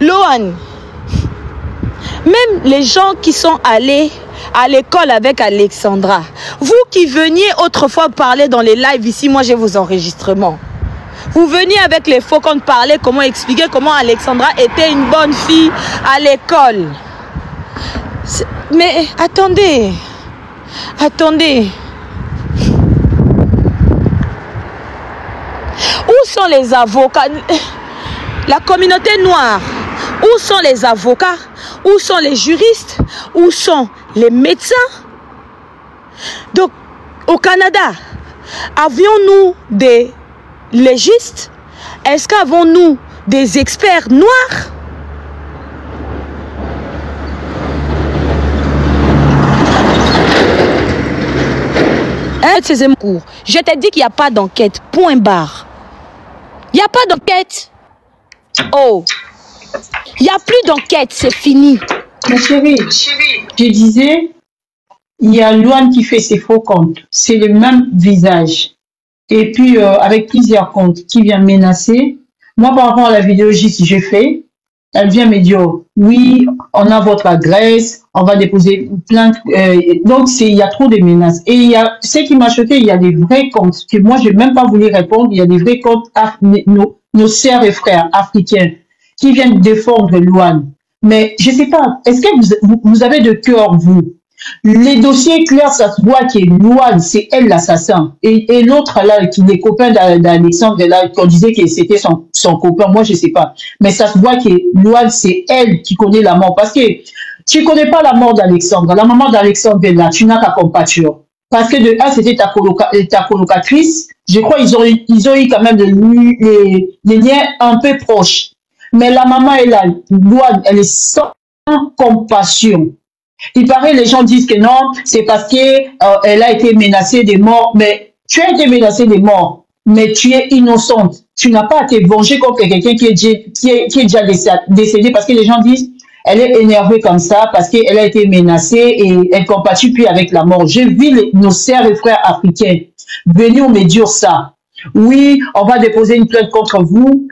Loan, même les gens qui sont allés à l'école avec Alexandra, vous qui veniez autrefois parler dans les lives ici, moi j'ai vos enregistrements. Vous veniez avec les faux comptes parler, comment expliquer comment Alexandra était une bonne fille à l'école. Mais attendez, attendez. Où sont les avocats? La communauté noire, où sont les avocats? Où sont les juristes? Où sont les médecins? Donc, au Canada, avions-nous des légistes? Est-ce qu'avons-nous des experts noirs? Je t'ai dit qu'il n'y a pas d'enquête, point barre. Il n'y a pas d'enquête. Oh, il n'y a plus d'enquête, c'est fini. Ma chérie, je disais, il y a Loan qui fait ses faux comptes. C'est le même visage. Et puis, avec plusieurs comptes qui vient menacer. Moi, par rapport à la vidéo que j'ai fait, elle vient me dire, oui, on a votre adresse, on va déposer une plainte. Donc, il y a trop de menaces. Et il y a, ce qui m'a choqué, il y a des vrais comptes que moi, je n'ai même pas voulu répondre. Il y a des vrais comptes, nos sœurs et frères africains qui viennent défendre Loan. Mais je ne sais pas, est-ce que vous avez de cœur, vous? Les dossiers clairs, ça se voit que Loan, c'est elle l'assassin. Et l'autre, là, qui est copain d'Alexandre, là, qu'on disait que c'était son copain, moi, je ne sais pas. Mais ça se voit que Loan, c'est elle qui connaît la mort. Parce que tu ne connais pas la mort d'Alexandre. La maman d'Alexandre est là, tu n'as qu'à compatir. Parce que de un, c'était ta colocatrice. Je crois qu'ils ont eu quand même des liens un peu proches. Mais la maman est là, Loan, elle est sans compassion. Il paraît, les gens disent que non, c'est parce qu'elle a été menacée de mort. Mais tu as été menacée de mort, mais tu es innocente. Tu n'as pas été vengée contre quelqu'un qui est déjà décédé parce que les gens disent elle est énervée comme ça parce qu'elle a été menacée et elle compatit plus avec la mort. J'ai vu nos sœurs et frères africains venir me dire ça. Oui, on va déposer une plainte contre vous.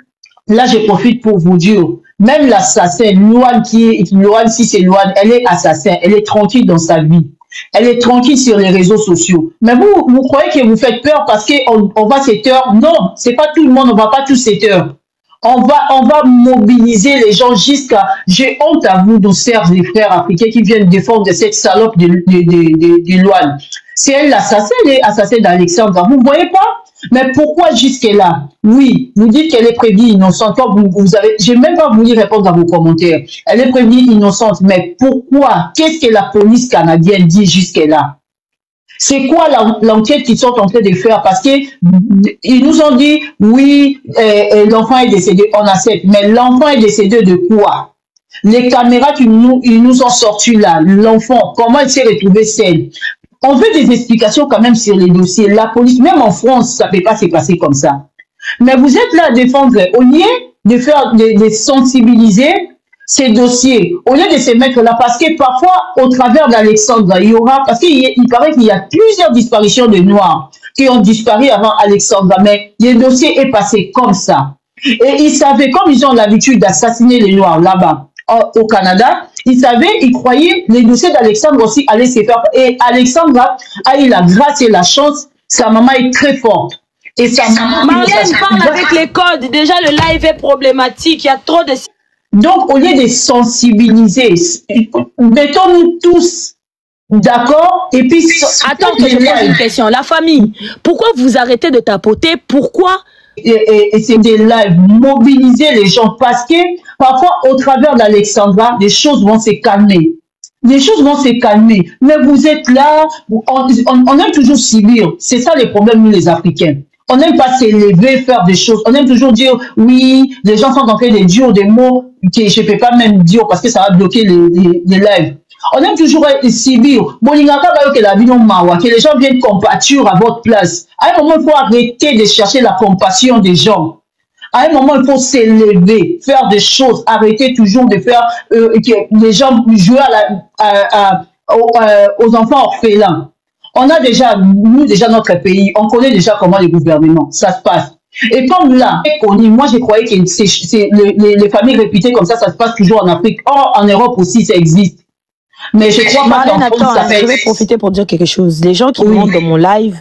Là, je profite pour vous dire, même l'assassin, Loan, si c'est Loan, elle est assassin, elle est tranquille dans sa vie. Elle est tranquille sur les réseaux sociaux. Mais vous croyez que vous faites peur parce qu'on va cette heure? Non, c'est pas tout le monde, on va pas tous cette heure. On va mobiliser les gens jusqu'à... J'ai honte à vous, nos sœurs et frères africains qui viennent défendre cette salope de Loan. C'est elle l'assassin, elle est assassin d'Alexandre. Vous ne voyez pas? Mais pourquoi jusque-là? Oui, vous dites qu'elle est prévenue innocente. J'ai même pas voulu répondre à vos commentaires. Elle est prévenue innocente. Mais pourquoi? Qu'est-ce que la police canadienne dit jusque-là? C'est quoi l'enquête qu'ils sont en train de faire? Parce qu'ils nous ont dit, oui, l'enfant est décédé, on accepte. Mais l'enfant est décédé de quoi? Les caméras qu'ils nous ont sorties là, l'enfant, comment elle s'est retrouvée seule? On veut des explications quand même sur les dossiers. La police, même en France, ça ne peut pas se passer comme ça. Mais vous êtes là à défendre, au lieu de faire, de sensibiliser ces dossiers, au lieu de se mettre là, parce que parfois, au travers d'Alexandre, il y aura, parce qu'il paraît qu'il y a plusieurs disparitions de Noirs qui ont disparu avant Alexandre, mais le dossier est passé comme ça. Et ils savaient, comme ils ont l'habitude d'assassiner les Noirs là-bas, au Canada, ils croyaient les dossiers d'Alexandre aussi allaient se faire. Et Alexandre a eu la grâce et la chance, sa maman est très forte. Et sa maman... Marlène parle avec les codes, déjà le live est problématique, il y a trop de... Donc, au lieu de sensibiliser, mettons-nous tous d'accord, et puis... Attends que je pose une question. La famille, pourquoi vous arrêtez de tapoter? Pourquoi? Et c'est des lives, mobiliser les gens, parce que parfois, au travers d'Alexandra, les choses vont se calmer. Les choses vont se calmer. Mais vous êtes là, on aime toujours subir. C'est ça les problèmes, nous les Africains. On n'aime pas s'élever, faire des choses. On aime toujours dire, oui, les gens sont en train de dire des mots que je ne peux pas même dire parce que ça va bloquer les lives. On aime toujours subir. Que les gens viennent compatir à votre place. À un moment, il faut arrêter de chercher la compassion des gens. À un moment, il faut s'élever, faire des choses, arrêter toujours de faire que les gens jouent aux enfants orphelins. On a déjà, nous déjà notre pays, on connaît déjà comment les gouvernements, ça se passe. Et comme là, moi je croyais que les familles réputées comme ça se passe toujours en Afrique. Or, en Europe aussi, ça existe. Mais je crois pas qu'en Marlène, France, attends, ça fait... je vais profiter pour dire quelque chose. Les gens qui Oui. montent dans mon live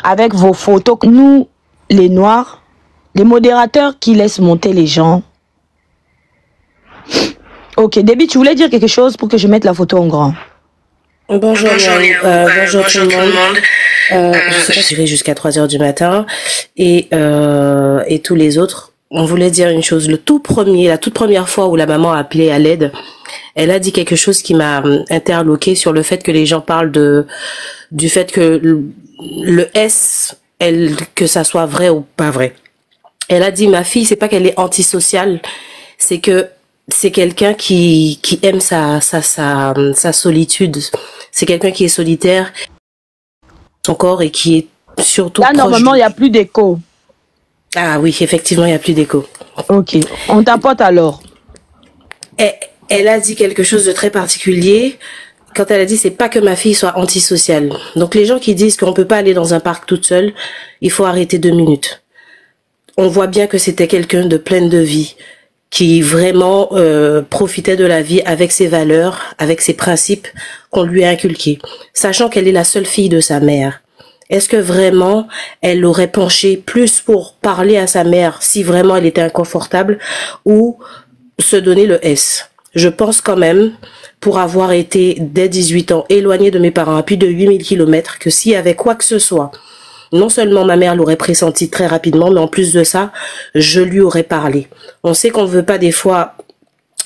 avec vos photos, nous, les Noirs, les modérateurs qui laissent monter les gens. Ok, Déby, tu voulais dire quelque chose pour que je mette la photo en grand? Bonjour, bonjour tout le monde. Je sais pas si j'irai jusqu'à 3 heures du matin et tous les autres. On voulait dire une chose. La toute première fois où la maman a appelé à l'aide, elle a dit quelque chose qui m'a interloqué sur le fait que les gens parlent du fait que le S, que ça soit vrai ou pas vrai. Elle a dit, ma fille, c'est pas qu'elle est antisociale, c'est que c'est quelqu'un qui aime sa solitude. C'est quelqu'un qui est solitaire, son corps, et qui est surtout là, normalement, il n'y a plus d'écho. Ah oui, effectivement, il n'y a plus d'écho. Ok, on t'apporte alors. Elle a dit quelque chose de très particulier quand elle a dit, c'est pas que ma fille soit antisociale. Donc les gens qui disent qu'on peut pas aller dans un parc toute seule, il faut arrêter 2 minutes. On voit bien que c'était quelqu'un de pleine de vie, qui vraiment profitait de la vie avec ses valeurs, avec ses principes qu'on lui a inculqués, sachant qu'elle est la seule fille de sa mère. Est-ce que vraiment elle aurait penché plus pour parler à sa mère si vraiment elle était inconfortable, ou se donner le S? Je pense quand même, pour avoir été dès 18 ans éloignée de mes parents à plus de 8000 km, que s'il y avait quoi que ce soit, non seulement ma mère l'aurait pressenti très rapidement, mais en plus de ça, je lui aurais parlé. On sait qu'on ne veut pas des fois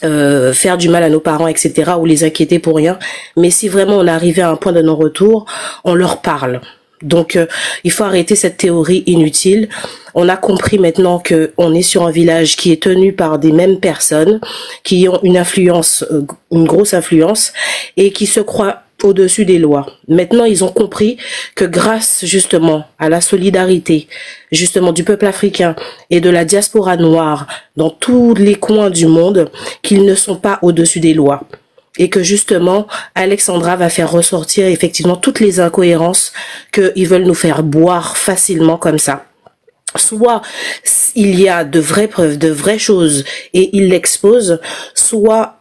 faire du mal à nos parents, etc., ou les inquiéter pour rien, mais si vraiment on est arrivé à un point de non-retour, on leur parle. Donc il faut arrêter cette théorie inutile. On a compris maintenant que on est sur un village qui est tenu par des mêmes personnes, qui ont une influence, une grosse influence, et qui se croient au-dessus des lois. Maintenant, ils ont compris que grâce justement à la solidarité justement du peuple africain et de la diaspora noire dans tous les coins du monde, qu'ils ne sont pas au-dessus des lois. Et que justement, Alexandra va faire ressortir effectivement toutes les incohérences qu'ils veulent nous faire boire facilement comme ça. Soit il y a de vraies preuves, de vraies choses, et ils l'exposent, soit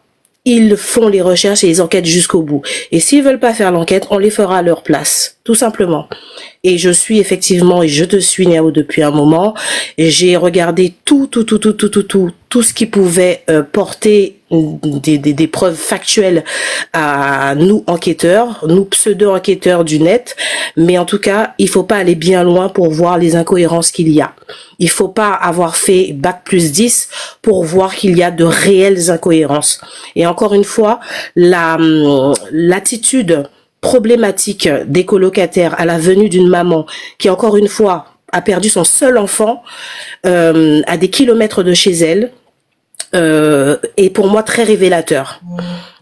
ils font les recherches et les enquêtes jusqu'au bout. Et s'ils veulent pas faire l'enquête, on les fera à leur place, tout simplement. Et je suis effectivement, et je te suis Niao depuis un moment, et j'ai regardé tout ce qui pouvait porter des preuves factuelles à nous enquêteurs, nous pseudo-enquêteurs du net. Mais en tout cas, il faut pas aller bien loin pour voir les incohérences qu'il y a. Il faut pas avoir fait bac+10 pour voir qu'il y a de réelles incohérences. Et encore une fois, l'attitude problématique des colocataires à la venue d'une maman qui, encore une fois, a perdu son seul enfant à des kilomètres de chez elle, est pour moi très révélateur.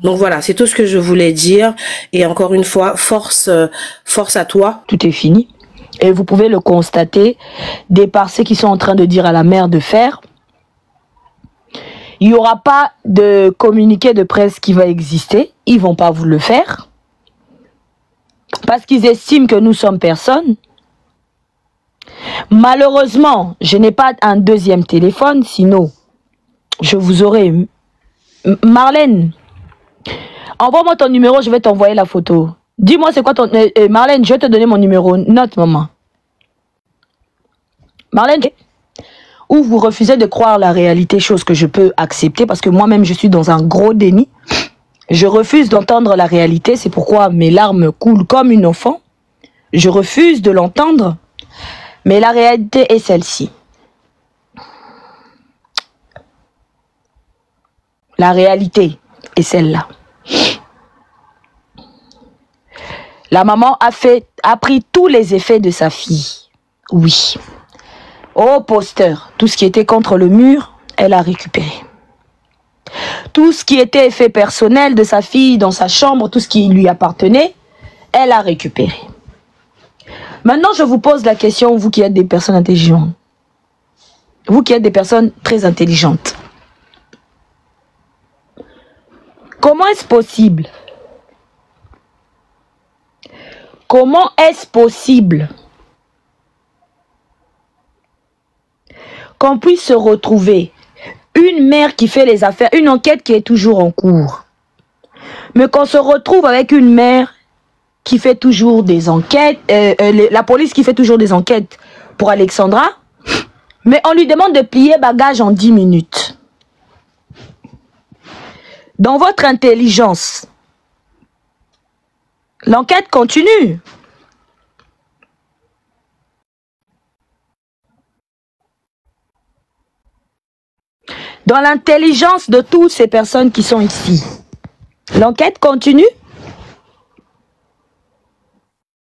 Donc voilà, c'est tout ce que je voulais dire. Et encore une fois, force à toi. Tout est fini. Et vous pouvez le constater par ce qu'ils sont en train de dire à la mère de faire. Il n'y aura pas de communiqué de presse qui va exister. Ils vont pas vous le faire. Parce qu'ils estiment que nous sommes personne. Malheureusement, je n'ai pas un deuxième téléphone, sinon je vous aurais... Marlène, envoie-moi ton numéro, je vais t'envoyer la photo. Dis-moi c'est quoi ton... Marlène, je vais te donner mon numéro. Note, maman. Marlène, ou vous refusez de croire la réalité, chose que je peux accepter, parce que moi-même, je suis dans un gros déni. Je refuse d'entendre la réalité, c'est pourquoi mes larmes coulent comme une enfant. Je refuse de l'entendre, mais la réalité est celle-ci. La réalité est celle-là. La maman a pris tous les effets de sa fille. Oui. Au poster, tout ce qui était contre le mur, elle a récupéré. Tout ce qui était effet personnel de sa fille dans sa chambre, tout ce qui lui appartenait, elle a récupéré. Maintenant, je vous pose la question, vous qui êtes des personnes intelligentes. Vous qui êtes des personnes très intelligentes. Comment est-ce possible? Comment est-ce possible qu'on puisse se retrouver. Une mère qui fait les affaires, une enquête qui est toujours en cours. Mais qu'on se retrouve avec une mère qui fait toujours des enquêtes, la police qui fait toujours des enquêtes pour Alexandra, mais on lui demande de plier bagage en 10 minutes. Dans votre intelligence, l'enquête continue. Dans l'intelligence de toutes ces personnes qui sont ici, l'enquête continue.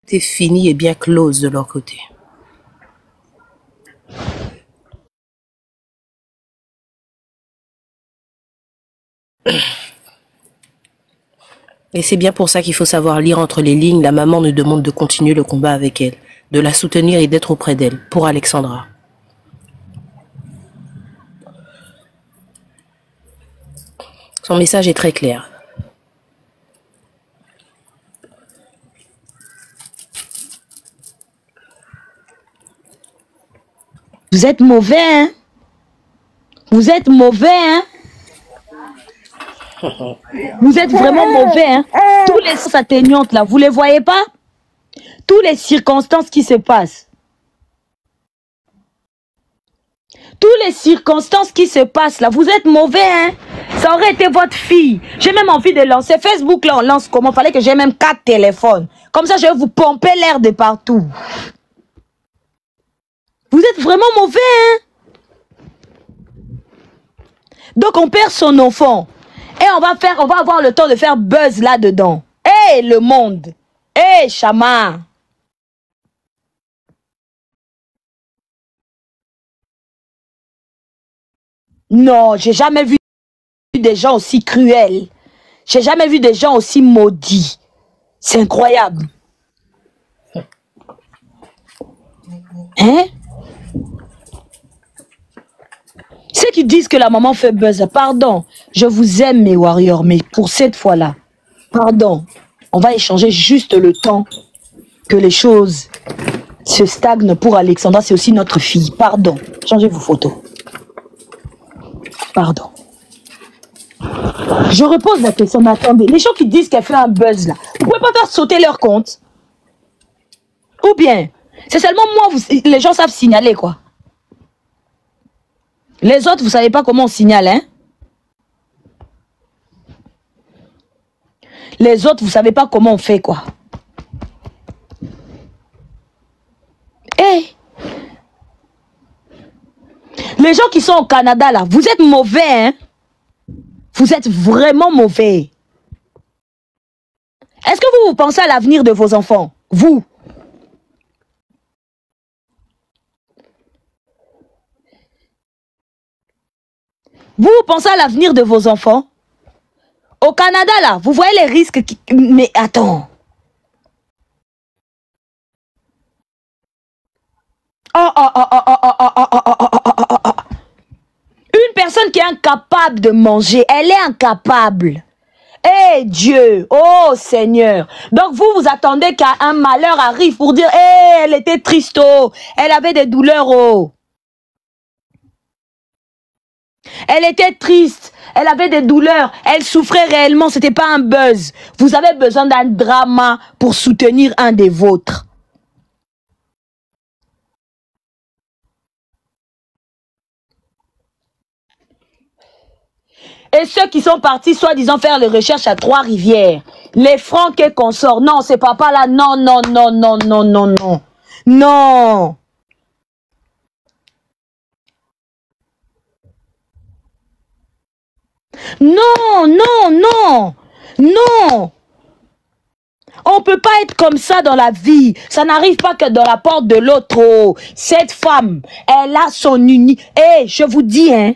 C'est fini et bien close de leur côté. Et c'est bien pour ça qu'il faut savoir lire entre les lignes. La maman nous demande de continuer le combat avec elle, de la soutenir et d'être auprès d'elle, pour Alexandra. Son message est très clair. Vous êtes mauvais, hein? Vous êtes mauvais, hein? Vous êtes vraiment mauvais, hein? Tous les sens atteignantes, là, vous les voyez pas? Toutes les circonstances qui se passent. Toutes les circonstances qui se passent, là, vous êtes mauvais, hein? Ça aurait été votre fille. J'ai même envie de lancer Facebook, là, on lance comment? Fallait que j'ai même 4 téléphones. Comme ça, je vais vous pomper l'air de partout. Vous êtes vraiment mauvais, hein? Donc, on perd son enfant. Et on va avoir le temps de faire buzz là-dedans. Hé, le monde! Hé, Chama! Non, j'ai jamais vu des gens aussi cruels. J'ai jamais vu des gens aussi maudits. C'est incroyable. Hein? Ceux qui disent que la maman fait buzz, pardon, je vous aime mes warriors, mais pour cette fois-là, pardon, on va échanger juste le temps que les choses se stagnent pour Alexandra, c'est aussi notre fille. Pardon, changez vos photos. Pardon. Je repose la question, mais attendez, les gens qui disent qu'elle fait un buzz là, vous pouvez pas faire sauter leur compte? Ou bien, c'est seulement moi, les gens savent signaler quoi. Les autres, vous savez pas comment on signale, hein? Les autres, vous savez pas comment on fait, quoi. Hey! Les gens qui sont au Canada, là, vous êtes mauvais, hein? Vous êtes vraiment mauvais. Est-ce que vous pensez à l'avenir de vos enfants? Vous? Vous pensez à l'avenir de vos enfants? Au Canada, là, vous voyez les risques qui... Mais attends. Une personne qui est incapable de manger, elle est incapable. Eh Dieu, oh Seigneur. Donc vous attendez qu'un malheur arrive pour dire, elle était triste, oh, elle avait des douleurs, oh. Elle était triste, elle avait des douleurs, elle souffrait réellement, c'était pas un buzz. Vous avez besoin d'un drama pour soutenir un des vôtres. Et ceux qui sont partis, soi-disant, faire les recherches à Trois-Rivières, les Francs et consorts, non, c'est papa là, non, non, non, non, non, non, non, non. Non, non, non, non. On ne peut pas être comme ça dans la vie. Ça n'arrive pas que dans la porte de l'autre. Oh, cette femme, elle a son unique... je vous dis, hein,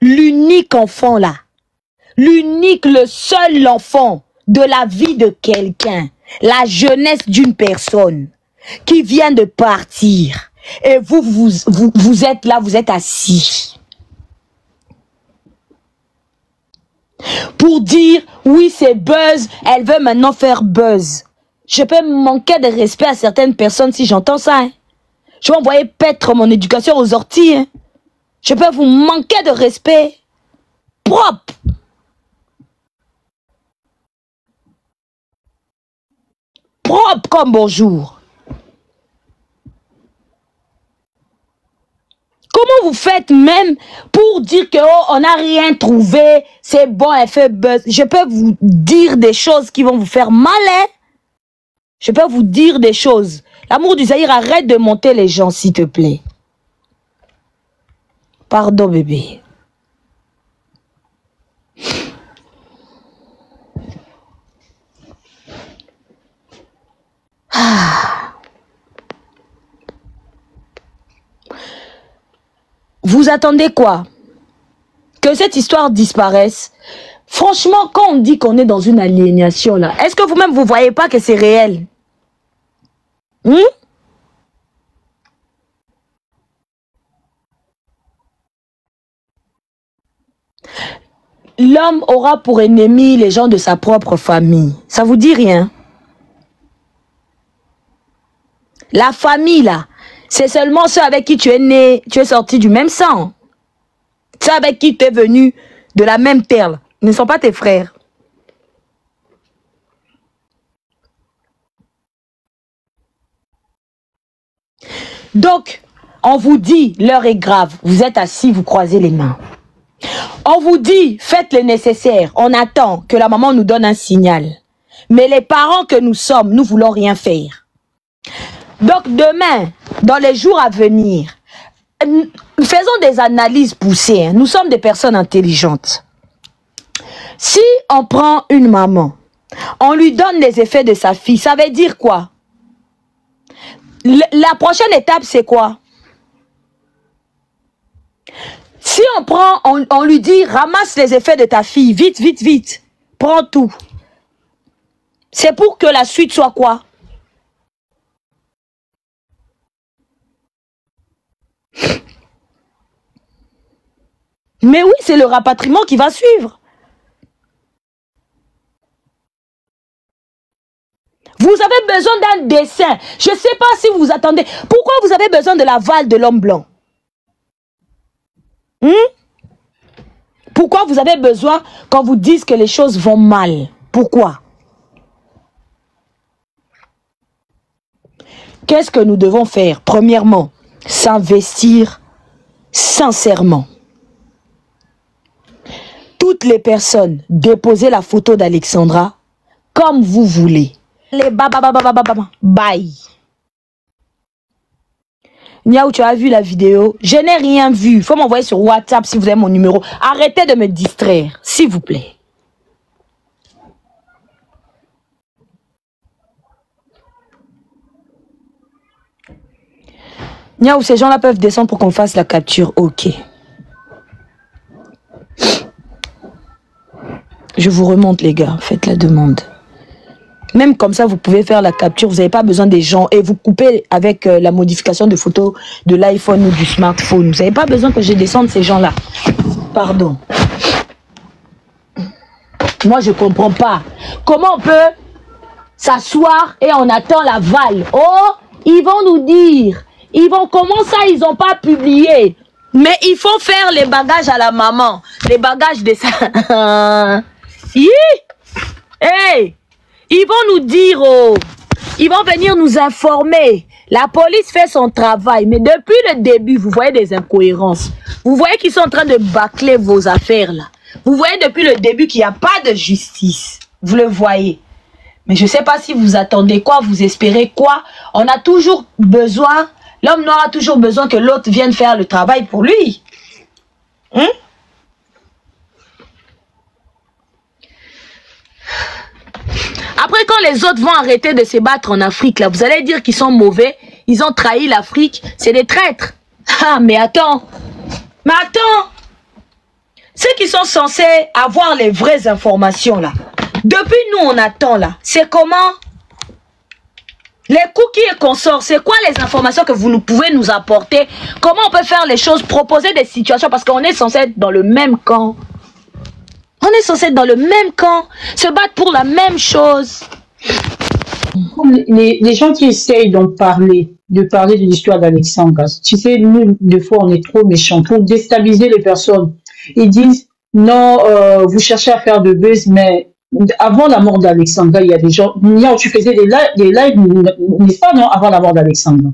l'unique enfant là, l'unique, le seul enfant de la vie de quelqu'un, la jeunesse d'une personne qui vient de partir. Et vous êtes là, vous êtes assis. Pour dire, oui, c'est buzz, elle veut maintenant faire buzz. Je peux manquer de respect à certaines personnes si j'entends ça. Hein. Je vais envoyer paître mon éducation aux orties. Hein. Je peux vous manquer de respect propre. Propre comme bonjour. Comment vous faites même pour dire que oh, on n'a rien trouvé, c'est bon, elle fait buzz. Je peux vous dire des choses qui vont vous faire mal, hein? Je peux vous dire des choses. L'amour du Zaïre, arrête de monter les gens, s'il te plaît. Pardon, bébé. Ah. Vous attendez quoi? Que cette histoire disparaisse? Franchement, quand on dit qu'on est dans une aliénation, là, est-ce que vous-même, vous voyez pas que c'est réel? L'homme aura pour ennemi les gens de sa propre famille. Ça vous dit rien? La famille, là, c'est seulement ceux avec qui tu es né, tu es sorti du même sang. Ceux avec qui tu es venu de la même terre, là, ne sont pas tes frères. Donc, on vous dit, l'heure est grave. Vous êtes assis, vous croisez les mains. On vous dit, faites le nécessaire. On attend que la maman nous donne un signal. Mais les parents que nous sommes, nous voulons rien faire. Donc demain, dans les jours à venir, faisons des analyses poussées. Hein. Nous sommes des personnes intelligentes. Si on prend une maman, on lui donne les effets de sa fille, ça veut dire quoi? La prochaine étape, c'est quoi? Si on prend, on lui dit, ramasse les effets de ta fille, vite, vite, vite, prends tout. C'est pour que la suite soit quoi? Mais oui, c'est le rapatriement qui va suivre. Vous avez besoin d'un dessin. Je ne sais pas si vous attendez. Pourquoi vous avez besoin de l'aval de l'homme blanc? Pourquoi vous avez besoin qu'on vous dise que les choses vont mal? Pourquoi? Qu'est-ce que nous devons faire? Premièrement, s'investir sincèrement. Toutes les personnes, déposez la photo d'Alexandra comme vous voulez. Les bye. Niaou, tu as vu la vidéo? Je n'ai rien vu. Il faut m'envoyer sur WhatsApp si vous avez mon numéro. Arrêtez de me distraire, s'il vous plaît. Niaou, ces gens-là peuvent descendre pour qu'on fasse la capture. Ok. Je vous remonte, les gars. Faites la demande. Même comme ça, vous pouvez faire la capture. Vous n'avez pas besoin des gens. Et vous coupez avec la modification de photos de l'iPhone ou du smartphone. Vous n'avez pas besoin que je descende ces gens-là. Pardon. Moi, je ne comprends pas. Comment on peut s'asseoir et on attend l'aval? Oh, ils vont nous dire. Ils vont, comment ça, ils n'ont pas publié? Mais il faut faire les bagages à la maman. Les bagages de ça. Hey! Ils vont nous dire, oh, ils vont venir nous informer. La police fait son travail, mais depuis le début, vous voyez des incohérences. Vous voyez qu'ils sont en train de bâcler vos affaires là. Vous voyez depuis le début qu'il n'y a pas de justice. Vous le voyez. Mais je ne sais pas si vous attendez quoi, vous espérez quoi. On a toujours besoin, l'homme noir a toujours besoin que l'autre vienne faire le travail pour lui. Après, quand les autres vont arrêter de se battre en Afrique, là, vous allez dire qu'ils sont mauvais, ils ont trahi l'Afrique, c'est des traîtres. Ah, mais attends. Ceux qui sont censés avoir les vraies informations, là, depuis nous, on attend, là, c'est comment? Les cookies et consorts, c'est quoi les informations que vous pouvez nous apporter? Comment on peut faire les choses, proposer des situations, parce qu'on est censé être dans le même camp. On est censé être dans le même camp, se battre pour la même chose. Les gens qui essayent d'en parler, de parler de l'histoire d'Alexandra. Tu sais, nous, des fois, on est trop méchants pour déstabiliser les personnes. Ils disent, non, vous cherchez à faire de buzz, mais avant la mort d'Alexandra, il y a des gens, tu faisais des lives, n'est-ce pas, non, avant la mort d'Alexandra.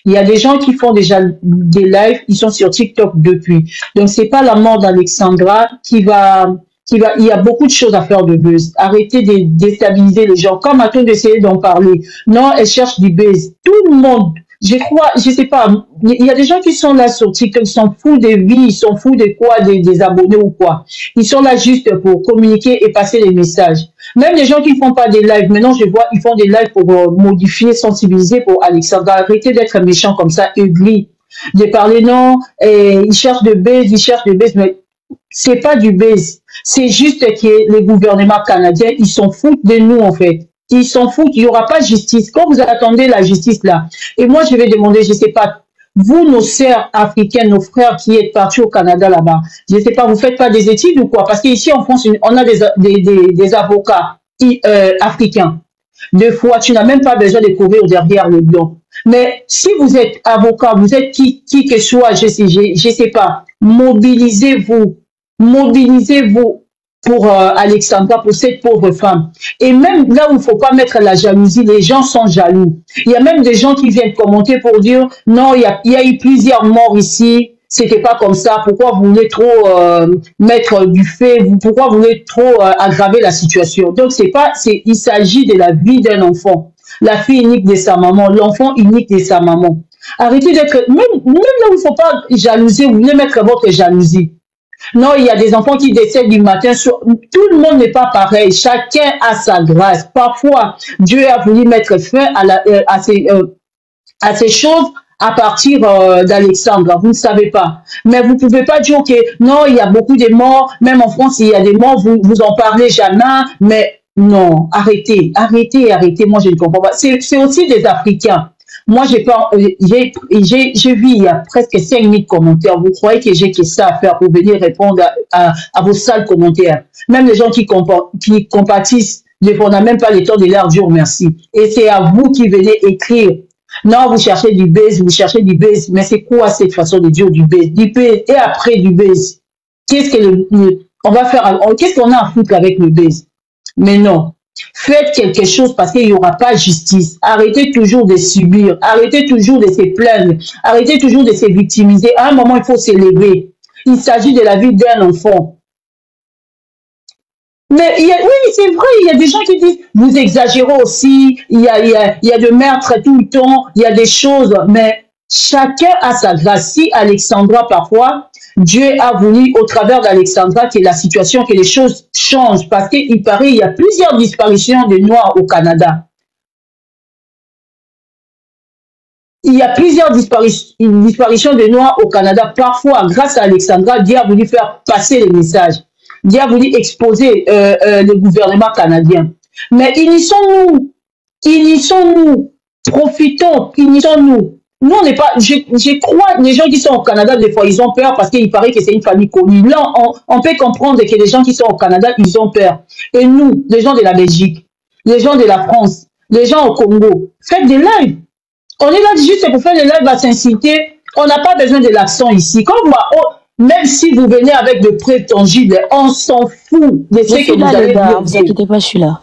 Il y a des gens qui font déjà des lives, ils sont sur TikTok depuis. Donc, c'est pas la mort d'Alexandra il y a beaucoup de choses à faire de buzz. Arrêtez de déstabiliser les gens. Comme à-t-on d'essayer d'en parler? Non, elle cherche du buzz. Tout le monde, je crois, je sais pas, il y a des gens qui sont là sur TikTok, ils s'en foutent des vies, ils s'en foutent de quoi, des abonnés ou quoi. Ils sont là juste pour communiquer et passer les messages. Même les gens qui font pas des lives, maintenant je vois, ils font des lives pour modifier, sensibiliser pour Alexandra. Arrêtez d'être méchants comme ça, aigris. De parler non, ils cherchent de buzz, mais c'est pas du buzz. C'est juste que les gouvernements canadiens, ils s'en foutent de nous, en fait. Ils s'en foutent. Il n'y aura pas de justice. Quand vous attendez la justice, là, et moi, je vais demander, je sais pas, vous, nos sœurs africaines, nos frères qui êtes partis au Canada, là-bas, je sais pas, vous faites pas des études ou quoi? Parce qu'ici, en France, on a des avocats africains. Deux fois, tu n'as même pas besoin de courir derrière le lion. Mais si vous êtes avocat, vous êtes qui que soit, je sais pas, mobilisez-vous pour Alexandra, pour cette pauvre femme. Et même là où il ne faut pas mettre la jalousie, les gens sont jaloux. Il y a même des gens qui viennent commenter pour dire non, il y a eu plusieurs morts ici, c'était pas comme ça, pourquoi vous voulez trop mettre du fait, pourquoi vous voulez trop aggraver la situation. Donc il s'agit de la vie d'un enfant, la fille unique de sa maman, l'enfant unique de sa maman. Arrêtez d'être, même là où il ne faut pas jalouser, vous voulez mettre votre jalousie. Non, il y a des enfants qui décèdent du matin. Tout le monde n'est pas pareil. Chacun a sa grâce. Parfois, Dieu a voulu mettre fin à ces choses à partir d'Alexandre. Vous ne savez pas. Mais vous ne pouvez pas dire que non, il y a beaucoup de morts. Même en France, il y a des morts. Vous en parlez jamais. Mais non, arrêtez. Moi, je ne comprends pas. C'est aussi des Africains. Moi, j'ai vu il y a presque 5000 commentaires. Vous croyez que j'ai que ça à faire pour venir répondre à vos sales commentaires? Même les gens qui compatissent, on n'a même pas le temps de leur dire merci. Et c'est à vous qui venez écrire. Non, vous cherchez du buzz, mais c'est quoi cette façon de dire du buzz? Du buzz et après du buzz. Qu'est-ce qu'on a à foutre avec le buzz? Mais non. Faites quelque chose parce qu'il n'y aura pas justice. Arrêtez toujours de subir. Arrêtez toujours de se plaindre. Arrêtez toujours de se victimiser. À un moment, il faut s'élever. Il s'agit de la vie d'un enfant. Mais oui, c'est vrai, il y a des gens qui disent, vous exagérez aussi, il y a de meurtres tout le temps, il y a des choses, mais chacun a sa grâce. Si Alexandra, parfois, Dieu a voulu, au travers d'Alexandra, que la situation, que les choses changent, parce qu'il paraît, il y a plusieurs disparitions de Noirs au Canada. Il y a plusieurs disparitions de Noirs au Canada. Parfois, grâce à Alexandra, Dieu a voulu faire passer les messages. Dieu a voulu exposer le gouvernement canadien. Mais unissons-nous. Profitons, unissons-nous. Nous, on n'est pas, je crois, les gens qui sont au Canada, des fois, ils ont peur parce qu'il paraît que c'est une famille connue. Là, on peut comprendre que les gens qui sont au Canada, ils ont peur. Et nous, les gens de la Belgique, les gens de la France, les gens au Congo, faites des lives. On est là juste pour faire des lives à s'inciter. On n'a pas besoin de l'accent ici. Quand même si vous venez avec de preuves tangibles, on s'en fout de ce que vous allez dire. Ne vous inquiétez pas, je suis là.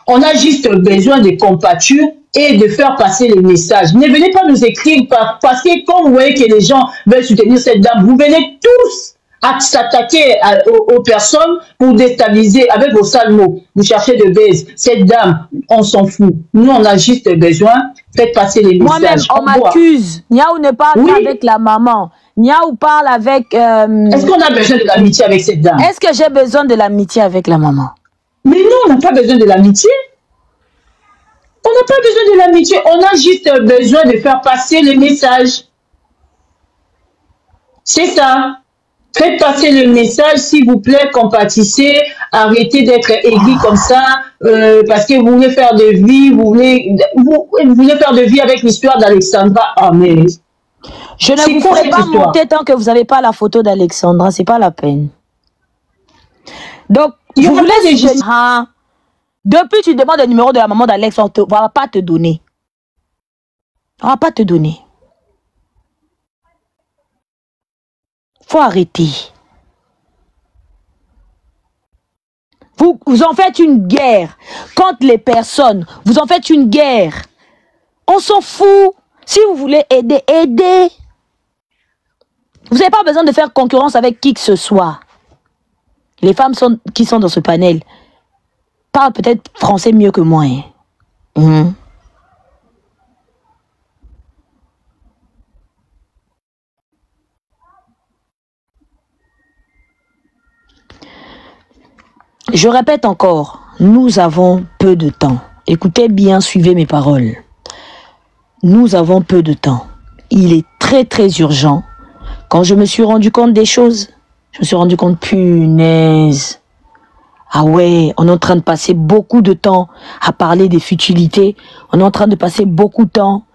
On a juste besoin de compature et de faire passer les messages. Ne venez pas nous écrire parce que quand vous voyez que les gens veulent soutenir cette dame, vous venez tous à s'attaquer aux personnes pour déstabiliser avec vos sales mots. Vous cherchez de buzz. Cette dame, on s'en fout. Nous, on a juste besoin. Faites passer les messages. Moi-même, on m'accuse. Niaou ne parle pas avec la maman. Niaou parle avec... Est-ce qu'on a besoin de l'amitié avec cette dame? Est-ce que j'ai besoin de l'amitié avec la maman? Mais non, on n'a pas besoin de l'amitié. On n'a pas besoin de l'amitié. On a juste besoin de faire passer les messages. C'est ça. Faites passer le message, s'il vous plaît, compatissez, arrêtez d'être aigris comme ça, parce que vous voulez faire de vie, vous voulez faire de vie avec l'histoire d'Alexandra. Ah, mais... Je ne vous ferai pas monter tant que vous n'avez pas la photo d'Alexandra, c'est pas la peine. Donc, vous voulez depuis tu demandes le numéro de la maman d'Alex, on ne va pas te donner. On va pas te donner. Faut arrêter. Vous en faites une guerre. Contre les personnes, vous en faites une guerre. On s'en fout. Si vous voulez aider, aidez. Vous n'avez pas besoin de faire concurrence avec qui que ce soit. Les femmes qui sont dans ce panel parlent peut-être français mieux que moi. Hein. Je répète encore, nous avons peu de temps. Écoutez bien, suivez mes paroles. Nous avons peu de temps. Il est très très urgent. Quand je me suis rendu compte des choses, je me suis rendu compte, punaise. Ah ouais, on est en train de passer beaucoup de temps à parler des futilités. On est en train de passer beaucoup de temps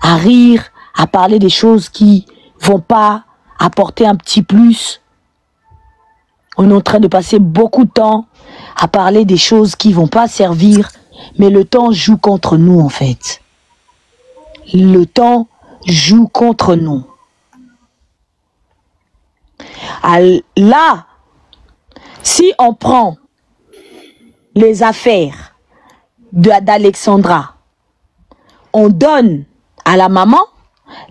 à rire, à parler des choses qui vont pas apporter un petit plus. On est en train de passer beaucoup de temps à parler des choses qui vont pas servir. Mais le temps joue contre nous en fait. Le temps joue contre nous. Là, si on prend les affaires d'Alexandra, on donne à la maman,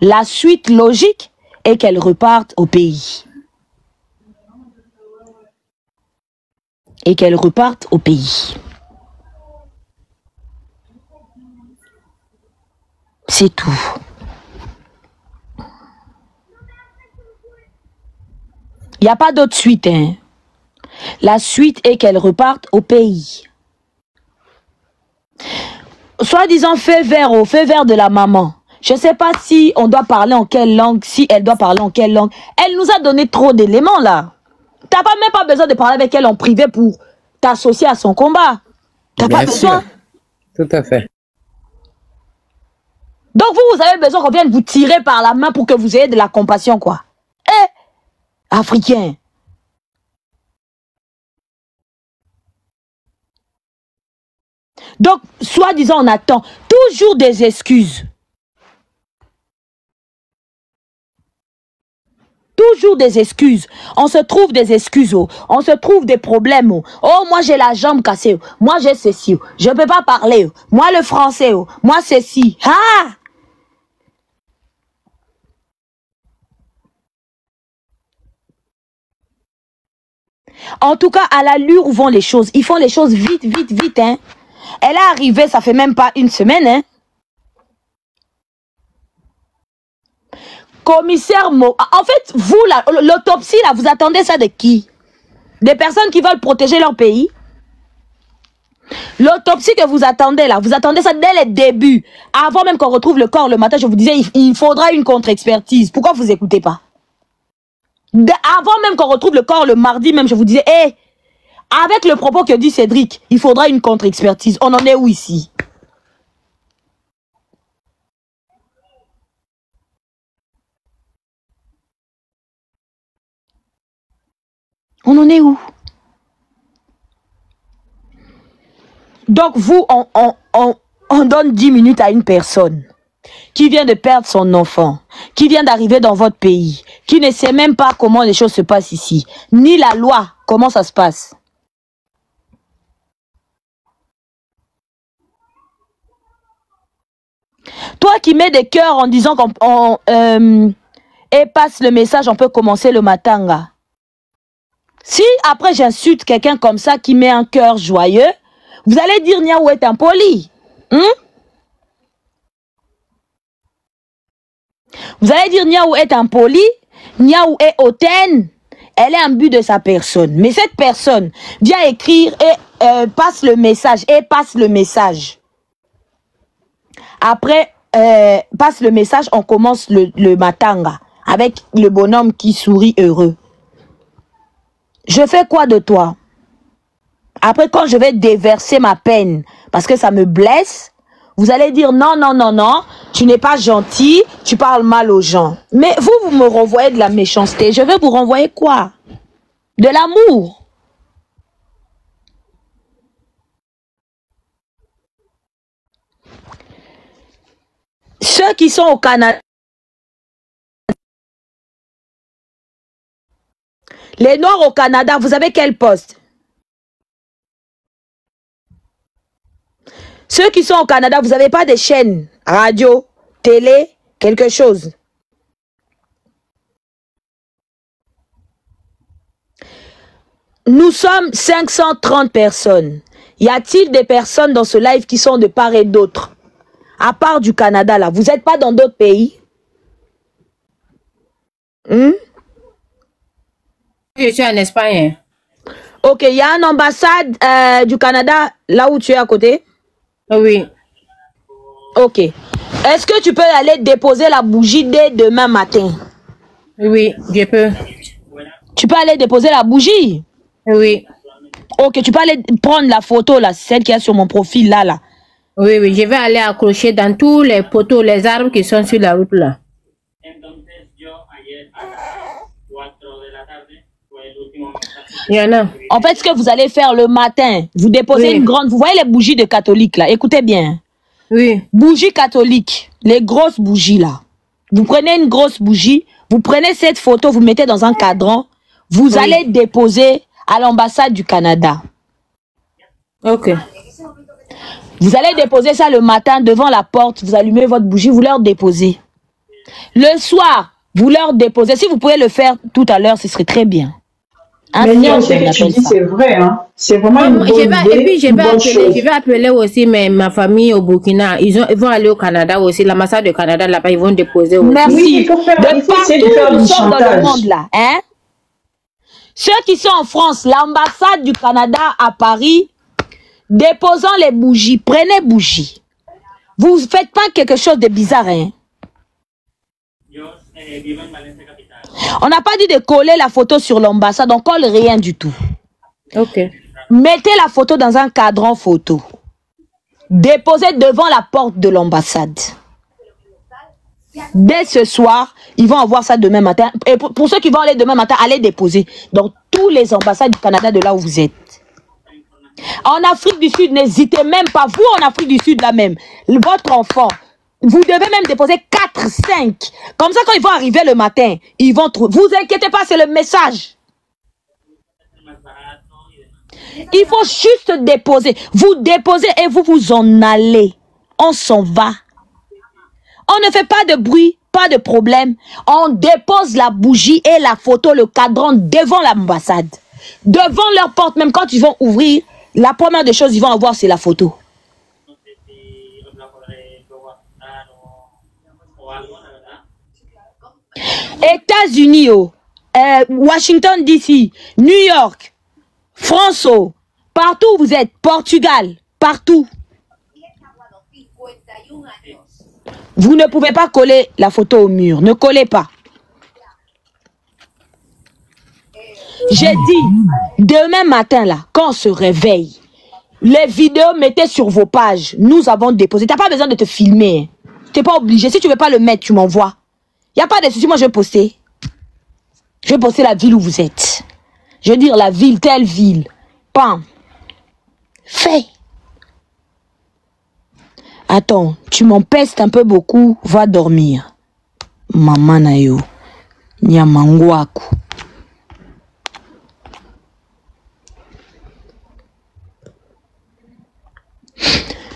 la suite logique est qu'elle reparte au pays. Et qu'elle reparte au pays. C'est tout. Il n'y a pas d'autre suite. Hein. La suite est qu'elle reparte au pays. Soi-disant fait vert de la maman. Je ne sais pas si on doit parler en quelle langue, si elle doit parler en quelle langue. Elle nous a donné trop d'éléments là. Tu n'as même pas besoin de parler avec elle en privé pour t'associer à son combat. Tu n'as pas besoin. Tout à fait. Donc vous avez besoin qu'on vienne vous tirer par la main pour que vous ayez de la compassion, quoi. Africain. Donc, soi-disant, on attend toujours des excuses. Toujours des excuses. On se trouve des excuses. Oh. On se trouve des problèmes. Oh, oh moi j'ai la jambe cassée. Oh. Moi j'ai ceci. Oh. Je ne peux pas parler. Oh. Moi le français. Oh. Moi ceci. Ah! En tout cas, à l'allure où vont les choses. Ils font les choses vite, vite, vite. Hein. Elle est arrivée, ça fait même pas une semaine. Hein. Commissaire Mo. En fait, vous, l'autopsie, là, vous attendez ça de qui? Des personnes qui veulent protéger leur pays? L'autopsie que vous attendez, là, vous attendez ça dès le début. Avant même qu'on retrouve le corps le matin, je vous disais, il faudra une contre-expertise. Pourquoi vous n'écoutez pas? Avant même qu'on retrouve le corps le mardi même, je vous disais, hé, avec le propos que dit Cédric, il faudra une contre-expertise. On en est où ici? On en est où? Donc vous, on donne 10 minutes à une personne qui vient de perdre son enfant, qui vient d'arriver dans votre pays, qui ne sait même pas comment les choses se passent ici, ni la loi, comment ça se passe. Toi qui mets des cœurs en disant qu'on et passe le message, on peut commencer le matin. Là. Si après j'insulte quelqu'un comme ça qui met un cœur joyeux, vous allez dire Niaou est impoli. Vous allez dire Niaou est impoli, Niaou est hautaine, elle est un but de sa personne. Mais cette personne vient écrire et passe le message, et passe le message. Après, passe le message, on commence le matanga avec le bonhomme qui sourit heureux. Je fais quoi de toi? Après, quand je vais déverser ma peine, parce que ça me blesse, vous allez dire non, non, non, non, tu n'es pas gentil, tu parles mal aux gens. Mais vous me renvoyez de la méchanceté. Je vais vous renvoyer quoi? De l'amour. Ce Ceux qui sont au Canada, les Noirs au Canada, vous avez quel poste? Ceux qui sont au Canada, vous n'avez pas de chaînes, radio, télé, quelque chose. Nous sommes 530 personnes. Y a-t-il des personnes dans ce live qui sont de part et d'autre? À part du Canada, là. Vous n'êtes pas dans d'autres pays? Je suis en Espagne. Ok, il y a une ambassade du Canada là où tu es à côté? Oui. Ok. Est-ce que tu peux aller déposer la bougie dès demain matin? Oui, je peux. Tu peux aller déposer la bougie? Oui. Ok, tu peux aller prendre la photo là, celle qui est sur mon profil là. Oui, oui, je vais aller accrocher dans tous les poteaux, les arbres qui sont sur la route là. Il y en a. En fait, ce que vous allez faire le matin, vous déposez une grande... Vous voyez les bougies de catholiques là? Écoutez bien. Oui. Bougies catholiques, les grosses bougies là. Vous prenez une grosse bougie, vous prenez cette photo, vous mettez dans un cadran, vous allez déposer à l'ambassade du Canada. Ok. Vous allez déposer ça le matin devant la porte, vous allumez votre bougie, vous leur déposez. Le soir, vous leur déposez. Si vous pouvez le faire tout à l'heure, ce serait très bien. Mais non, ce que tu dis, c'est vrai. Hein? C'est vraiment une bonne idée, et puis, je vais appeler aussi ma famille au Burkina. Ils vont aller au Canada aussi. L'ambassade du Canada, là-bas, ils vont déposer aussi. Merci. Oui, il faut essayer de faire du chantage. Dans le monde, là, hein? Ceux qui sont en France, l'ambassade du Canada à Paris, déposant les bougies, prenez bougies. Vous ne faites pas quelque chose de bizarre, hein? On n'a pas dit de coller la photo sur l'ambassade, on colle rien du tout. Ok. Mettez la photo dans un cadran photo. Déposez devant la porte de l'ambassade. Dès ce soir, ils vont avoir ça demain matin. Et pour ceux qui vont aller demain matin, allez déposer dans tous les ambassades du Canada de là où vous êtes. En Afrique du Sud, n'hésitez même pas. Vous, en Afrique du Sud, là même, votre enfant, vous devez même déposer 4, 5. Comme ça, quand ils vont arriver le matin, ils vont trouver. Vous inquiétez pas, c'est le message. Il faut juste déposer. Vous déposez et vous vous en allez. On s'en va. On ne fait pas de bruit, pas de problème. On dépose la bougie et la photo, le cadran devant l'ambassade. Devant leur porte, même quand ils vont ouvrir, la première des choses qu'ils vont avoir, c'est la photo. États-Unis, Washington DC, New York, France, partout où vous êtes, Portugal, partout. Vous ne pouvez pas coller la photo au mur. Ne collez pas. J'ai dit, demain matin, là, quand on se réveille, les vidéos, mettez sur vos pages. Nous avons déposé. Tu n'as pas besoin de te filmer. Tu n'es pas obligé. Si tu ne veux pas le mettre, tu m'envoies. Il n'y a pas de souci. Moi, je vais poster. Je vais poster la ville où vous êtes. Je veux dire la ville, telle ville. Pam. Fais. Attends, tu m'empestes un peu beaucoup. Va dormir. Maman nayo. Nyamangwaku.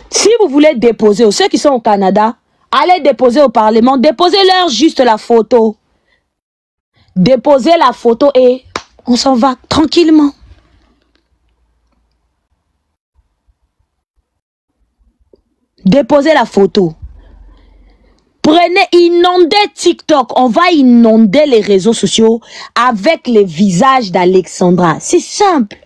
Si vous voulez déposer, ceux qui sont au Canada, allez déposer au Parlement. Déposez-leur juste la photo. Déposez la photo et on s'en va tranquillement. Déposez la photo. Prenez, inondez TikTok. On va inonder les réseaux sociaux avec les visages d'Alexandra. C'est simple.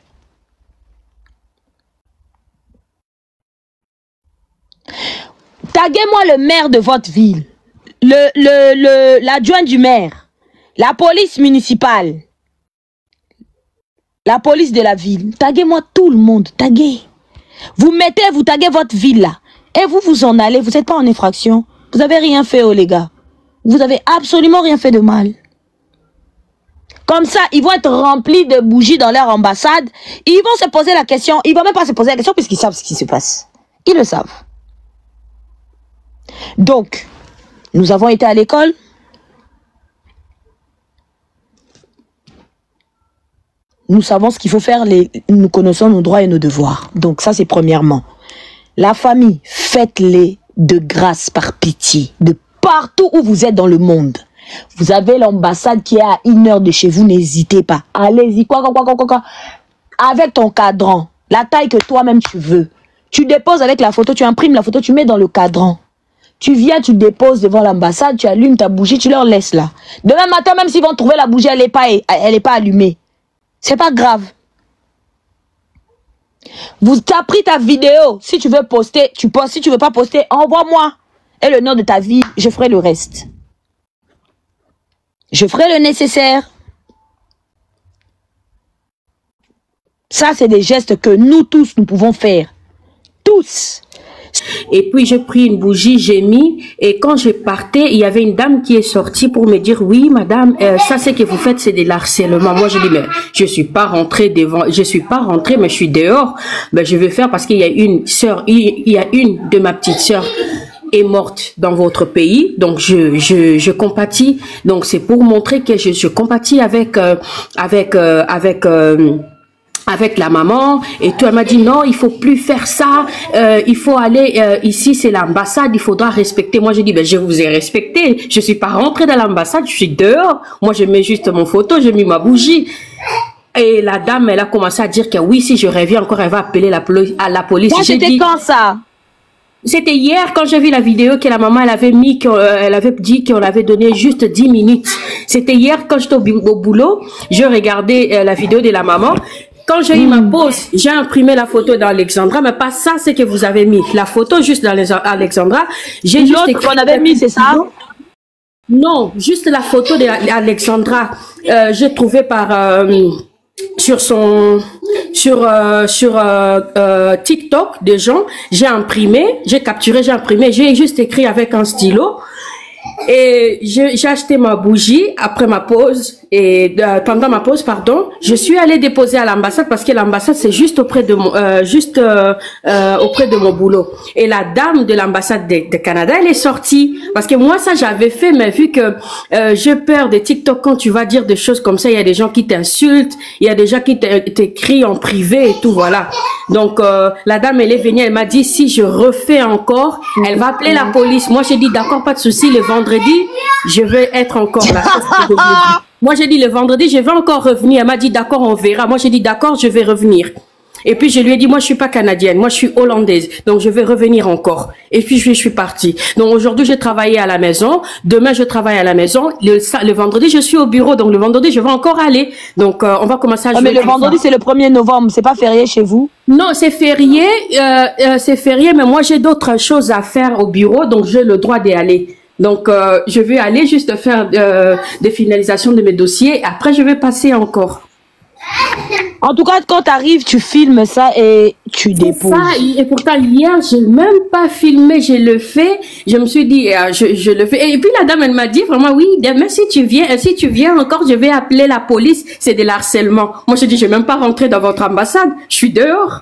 Taguez-moi le maire de votre ville, l'adjoint du maire, la police municipale, la police de la ville. Taguez-moi tout le monde, taguez. Vous taguez votre ville là, et vous vous en allez, vous n'êtes pas en infraction. Vous n'avez rien fait, oh les gars. Vous n'avez absolument rien fait de mal. Comme ça, ils vont être remplis de bougies dans leur ambassade. Ils vont se poser la question, ils ne vont même pas se poser la question puisqu'ils savent ce qui se passe. Ils le savent. Donc, Nous avons été à l'école. Nous savons ce qu'il faut faire, nous connaissons nos droits et nos devoirs. Donc ça, c'est premièrement. La famille, faites-les de grâce, par pitié, de partout où vous êtes dans le monde. Vous avez l'ambassade qui est à 1 heure de chez vous, n'hésitez pas. Allez-y, quoi. Avec ton cadran, la taille que toi-même tu veux. Tu déposes avec la photo, tu imprimes la photo, tu mets dans le cadran. Tu viens, tu déposes devant l'ambassade, tu allumes ta bougie, tu leur laisses là. Demain matin, même s'ils vont trouver la bougie, elle n'est pas allumée. C'est pas grave. T'as pris ta vidéo. Si tu veux poster, tu postes. Si tu veux pas poster, envoie-moi. Et le nom de ta vie, je ferai le reste. Je ferai le nécessaire. Ça, c'est des gestes que nous tous, nous pouvons faire. Tous. Et puis j'ai pris une bougie, j'ai mis, et quand je partais, il y avait une dame qui est sortie pour me dire, oui madame, ça c'est que vous faites, c'est de l'harcèlement. Moi je dis, mais je suis pas rentrée devant, mais je suis dehors. Ben je vais faire parce qu'il y a une sœur, il y a une de ma petite sœur est morte dans votre pays, donc je compatis. Donc c'est pour montrer que je compatis avec la maman et tout. Elle m'a dit non, il faut plus faire ça, il faut aller ici, c'est l'ambassade, il faudra respecter. Moi j'ai dit ben je vous ai respecté, je suis pas rentrée dans l'ambassade, je suis dehors. Moi je mets juste mon photo, j'ai mis ma bougie. Et la dame, elle a commencé à dire que oui, si je reviens encore, elle va appeler la police. C'était quand ça? C'était hier quand j'ai vu la vidéo que la maman elle avait dit qu'on avait donné juste 10 minutes. C'était hier quand j'étais au boulot, je regardais la vidéo de la maman. Quand j'ai eu ma pause, j'ai imprimé la photo d'Alexandra, mais pas ça, c'est que vous avez mis. La photo juste d'Alexandra. J'ai juste écrit qu'on avait mis, c'est ça? Non, juste la photo d'Alexandra. J'ai trouvé sur TikTok des gens. J'ai imprimé, j'ai capturé, j'ai imprimé, j'ai juste écrit avec un stylo. Et j'ai acheté ma bougie après ma pause et pendant ma pause, pardon, je suis allée déposer à l'ambassade parce que l'ambassade c'est juste auprès de mon auprès de mon boulot. Et la dame de l'ambassade de Canada, elle est sortie parce que moi ça j'avais fait, mais vu que j'ai peur des TikTok quand tu vas dire des choses comme ça, il y a des gens qui t'insultent, il y a des gens qui t'écrivent en privé et tout, voilà. Donc la dame elle est venue, elle m'a dit si je refais encore, elle va appeler la police. Moi j'ai dit d'accord, pas de souci, le vendredi je vais être encore là. Moi j'ai dit le vendredi je vais encore revenir. Elle m'a dit d'accord, on verra. Moi j'ai dit d'accord, je vais revenir. Et puis je lui ai dit moi je suis pas canadienne, moi je suis hollandaise, donc je vais revenir encore. Et puis je suis partie. Donc aujourd'hui j'ai travaillé à la maison, demain je travaille à la maison, le vendredi je suis au bureau, donc le vendredi je vais encore aller. Donc on va commencer à jouer. Mais le vendredi c'est le 1er novembre, c'est pas férié chez vous? Non, c'est férié, mais moi j'ai d'autres choses à faire au bureau, donc j'ai le droit d'y aller. Donc je vais aller juste faire des finalisations de mes dossiers, après je vais passer encore. En tout cas, quand tu arrives, tu filmes ça et tu déposes. Ça, et pourtant, hier, je n'ai même pas filmé, je le fais. Je me suis dit, je le fais. Et puis, la dame, elle m'a dit vraiment, oui, demain, si tu viens encore, je vais appeler la police. C'est de l'harcèlement. Moi, je dis, je ne vais même pas rentrer dans votre ambassade. Je suis dehors.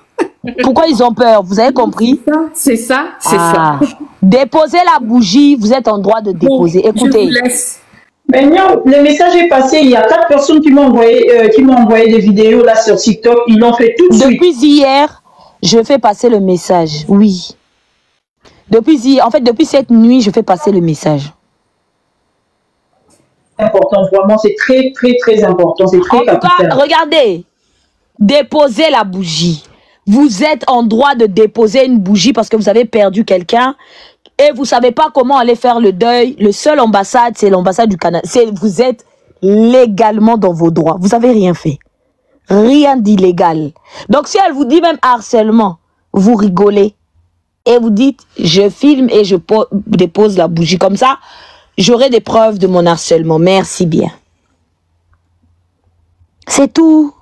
Pourquoi ils ont peur? Vous avez compris? C'est ça. Déposez la bougie, vous êtes en droit de déposer. Bon, écoutez. Je vous laisse. Maintenant, le message est passé. Il y a 4 personnes qui m'ont envoyé des vidéos là sur TikTok. Ils l'ont fait tout de suite. Depuis hier, je fais passer le message. Oui. Depuis cette nuit, je fais passer le message. C'est important, vraiment, c'est très, très, très important. C'est très capital. En tout cas, regardez. Déposez la bougie. Vous êtes en droit de déposer une bougie parce que vous avez perdu quelqu'un. Et vous savez pas comment aller faire le deuil. Le seul ambassade, c'est l'ambassade du Canada. Vous êtes légalement dans vos droits. Vous avez rien fait. Rien d'illégal. Donc si elle vous dit même harcèlement, vous rigolez. Et vous dites, je filme et je dépose la bougie. Comme ça, j'aurai des preuves de mon harcèlement. Merci bien. C'est tout.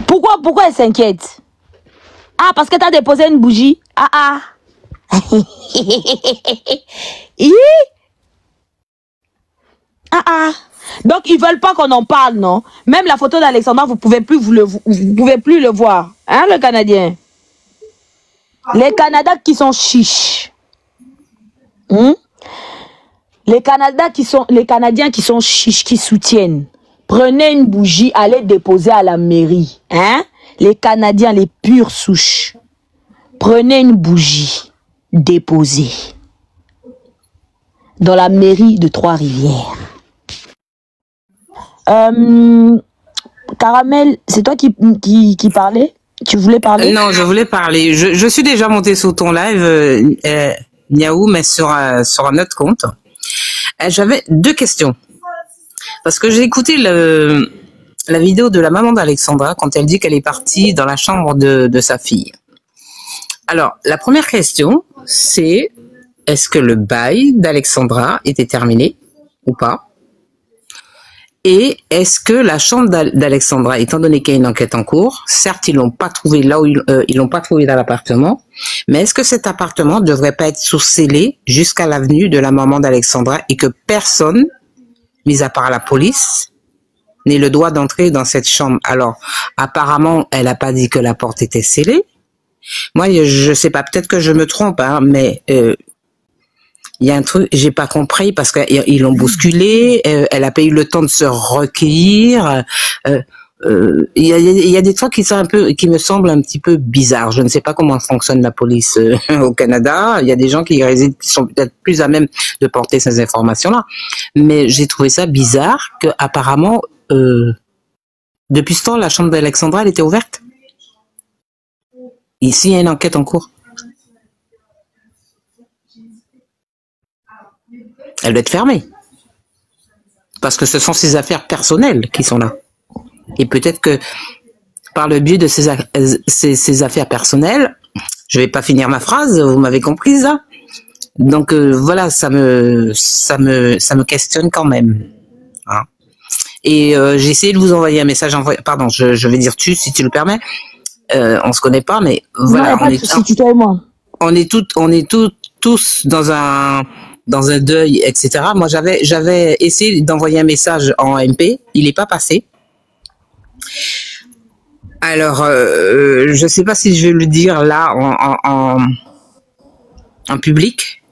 Pourquoi elle s'inquiète? Ah, parce que tu as déposé une bougie. Ah. Donc ils veulent pas qu'on en parle, non? Même la photo d'Alexandra, vous pouvez plus le voir, hein, le Canadien. Les Canadiens qui sont chiches. Hein? Les Canadiens qui sont chiches, qui soutiennent, prenez une bougie, allez déposer à la mairie. Hein? Les Canadiens, les pures souches. Prenez une bougie, déposez dans la mairie de Trois-Rivières. Caramel, c'est toi qui parlais? Tu voulais parler? Non, je voulais parler. Je suis déjà montée sur ton live, Niaou, mais sur un autre compte. J'avais 2 questions. Parce que j'ai écouté la vidéo de la maman d'Alexandra quand elle dit qu'elle est partie dans la chambre de sa fille. Alors, la première question, c'est est-ce que le bail d'Alexandra était terminé ou pas? Et est-ce que la chambre d'Alexandra, étant donné qu'il y a une enquête en cours, certes, ils l'ont pas trouvé là où ils l'ont pas trouvé dans l'appartement, mais est-ce que cet appartement devrait pas être sous-scellé jusqu'à l'avenue de la maman d'Alexandra et que personne, mis à part la police, n'ait le droit d'entrer dans cette chambre? Alors, apparemment, elle a pas dit que la porte était scellée. Moi, je sais pas, peut-être que je me trompe, hein, mais il y a un truc, j'ai pas compris parce qu'ils l'ont bousculée, elle a pas eu le temps de se recueillir. Il y a des trucs qui me semblent un petit peu bizarres. Je ne sais pas comment fonctionne la police au Canada. Il y a des gens qui résident, qui sont peut-être plus à même de porter ces informations-là. Mais j'ai trouvé ça bizarre que apparemment, depuis ce temps, la chambre d'Alexandra, elle était ouverte. Ici, il y a une enquête en cours. Elle doit être fermée. Parce que ce sont ses affaires personnelles qui sont là. Et peut-être que par le biais de ses affaires personnelles, je vais pas finir ma phrase, vous m'avez comprise là. Donc voilà, ça me questionne quand même. Hein. Et j'ai essayé de vous envoyer un message. Pardon, je vais dire tu si tu le permets. On se connaît pas, mais voilà. Non, pas de souci, tu et moi. On est tous dans un deuil, etc. Moi, j'avais essayé d'envoyer un message en MP, il n'est pas passé. Alors, je sais pas si je vais le dire là en public,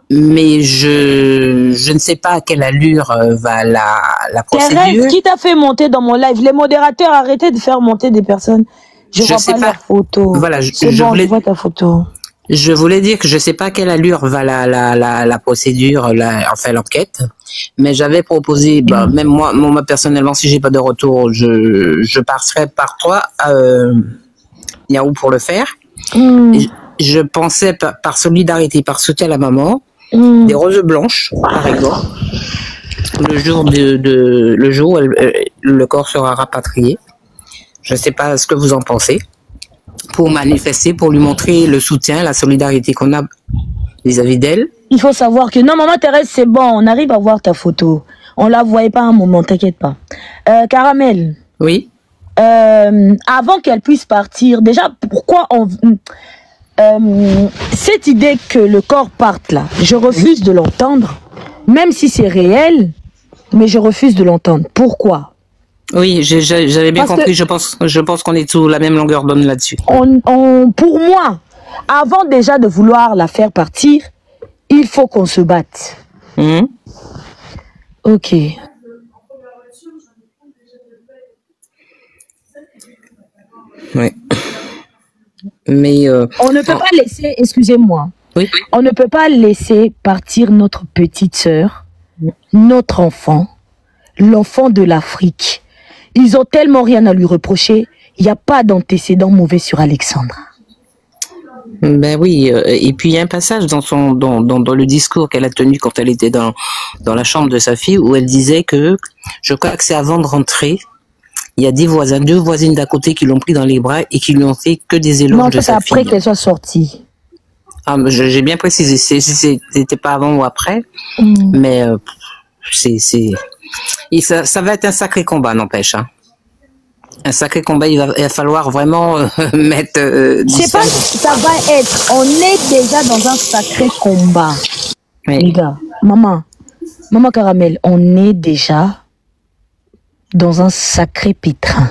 mais je ne sais pas à quelle allure va la procédure. Thérèse, qui t'a fait monter dans mon live? Les modérateurs, arrêtez de faire monter des personnes. Je vois pas leur photo. Voilà, je vois ta photo. Je voulais dire que je sais pas à quelle allure va la procédure, enfin l'enquête, mais j'avais proposé, même moi personnellement, si j'ai pas de retour, je passerai par toi, Niaou, pour le faire. Je pensais par solidarité, par soutien à la maman, des roses blanches, par exemple, le jour où le corps sera rapatrié. Je sais pas ce que vous en pensez. Pour manifester, pour lui montrer le soutien, la solidarité qu'on a vis-à-vis d'elle. Il faut savoir que non, maman Thérèse, c'est bon, on arrive à voir ta photo. On la voyait pas un moment, t'inquiète pas. Caramel. Oui. Avant qu'elle puisse partir, déjà, pourquoi cette idée que le corps parte là, je refuse de l'entendre, même si c'est réel, mais je refuse de l'entendre. Pourquoi? Oui, j'avais bien compris. Je pense qu'on est sous la même longueur d'onde là-dessus. Pour moi, avant déjà de vouloir la faire partir, il faut qu'on se batte. Ok. Oui. Mais on ne peut pas laisser, excusez-moi. Oui. On ne peut pas laisser partir notre petite sœur, notre enfant, l'enfant de l'Afrique. Ils ont tellement rien à lui reprocher. Il n'y a pas d'antécédent mauvais sur Alexandra. Ben oui, et puis il y a un passage dans le discours qu'elle a tenu quand elle était dans la chambre de sa fille où elle disait que, je crois que c'est avant de rentrer, il y a deux voisines d'à côté qui l'ont pris dans les bras et qui lui ont fait que des éloges de sa fille. Non, c'est après qu'elle soit sortie. Ah, j'ai bien précisé, c'était pas avant ou après, mais ça va être un sacré combat, n'empêche. Hein. Un sacré combat, il va falloir vraiment mettre... c'est pas ça va être, on est déjà dans un sacré combat. Oui. Les gars, maman Caramel, on est déjà dans un sacré pétrin.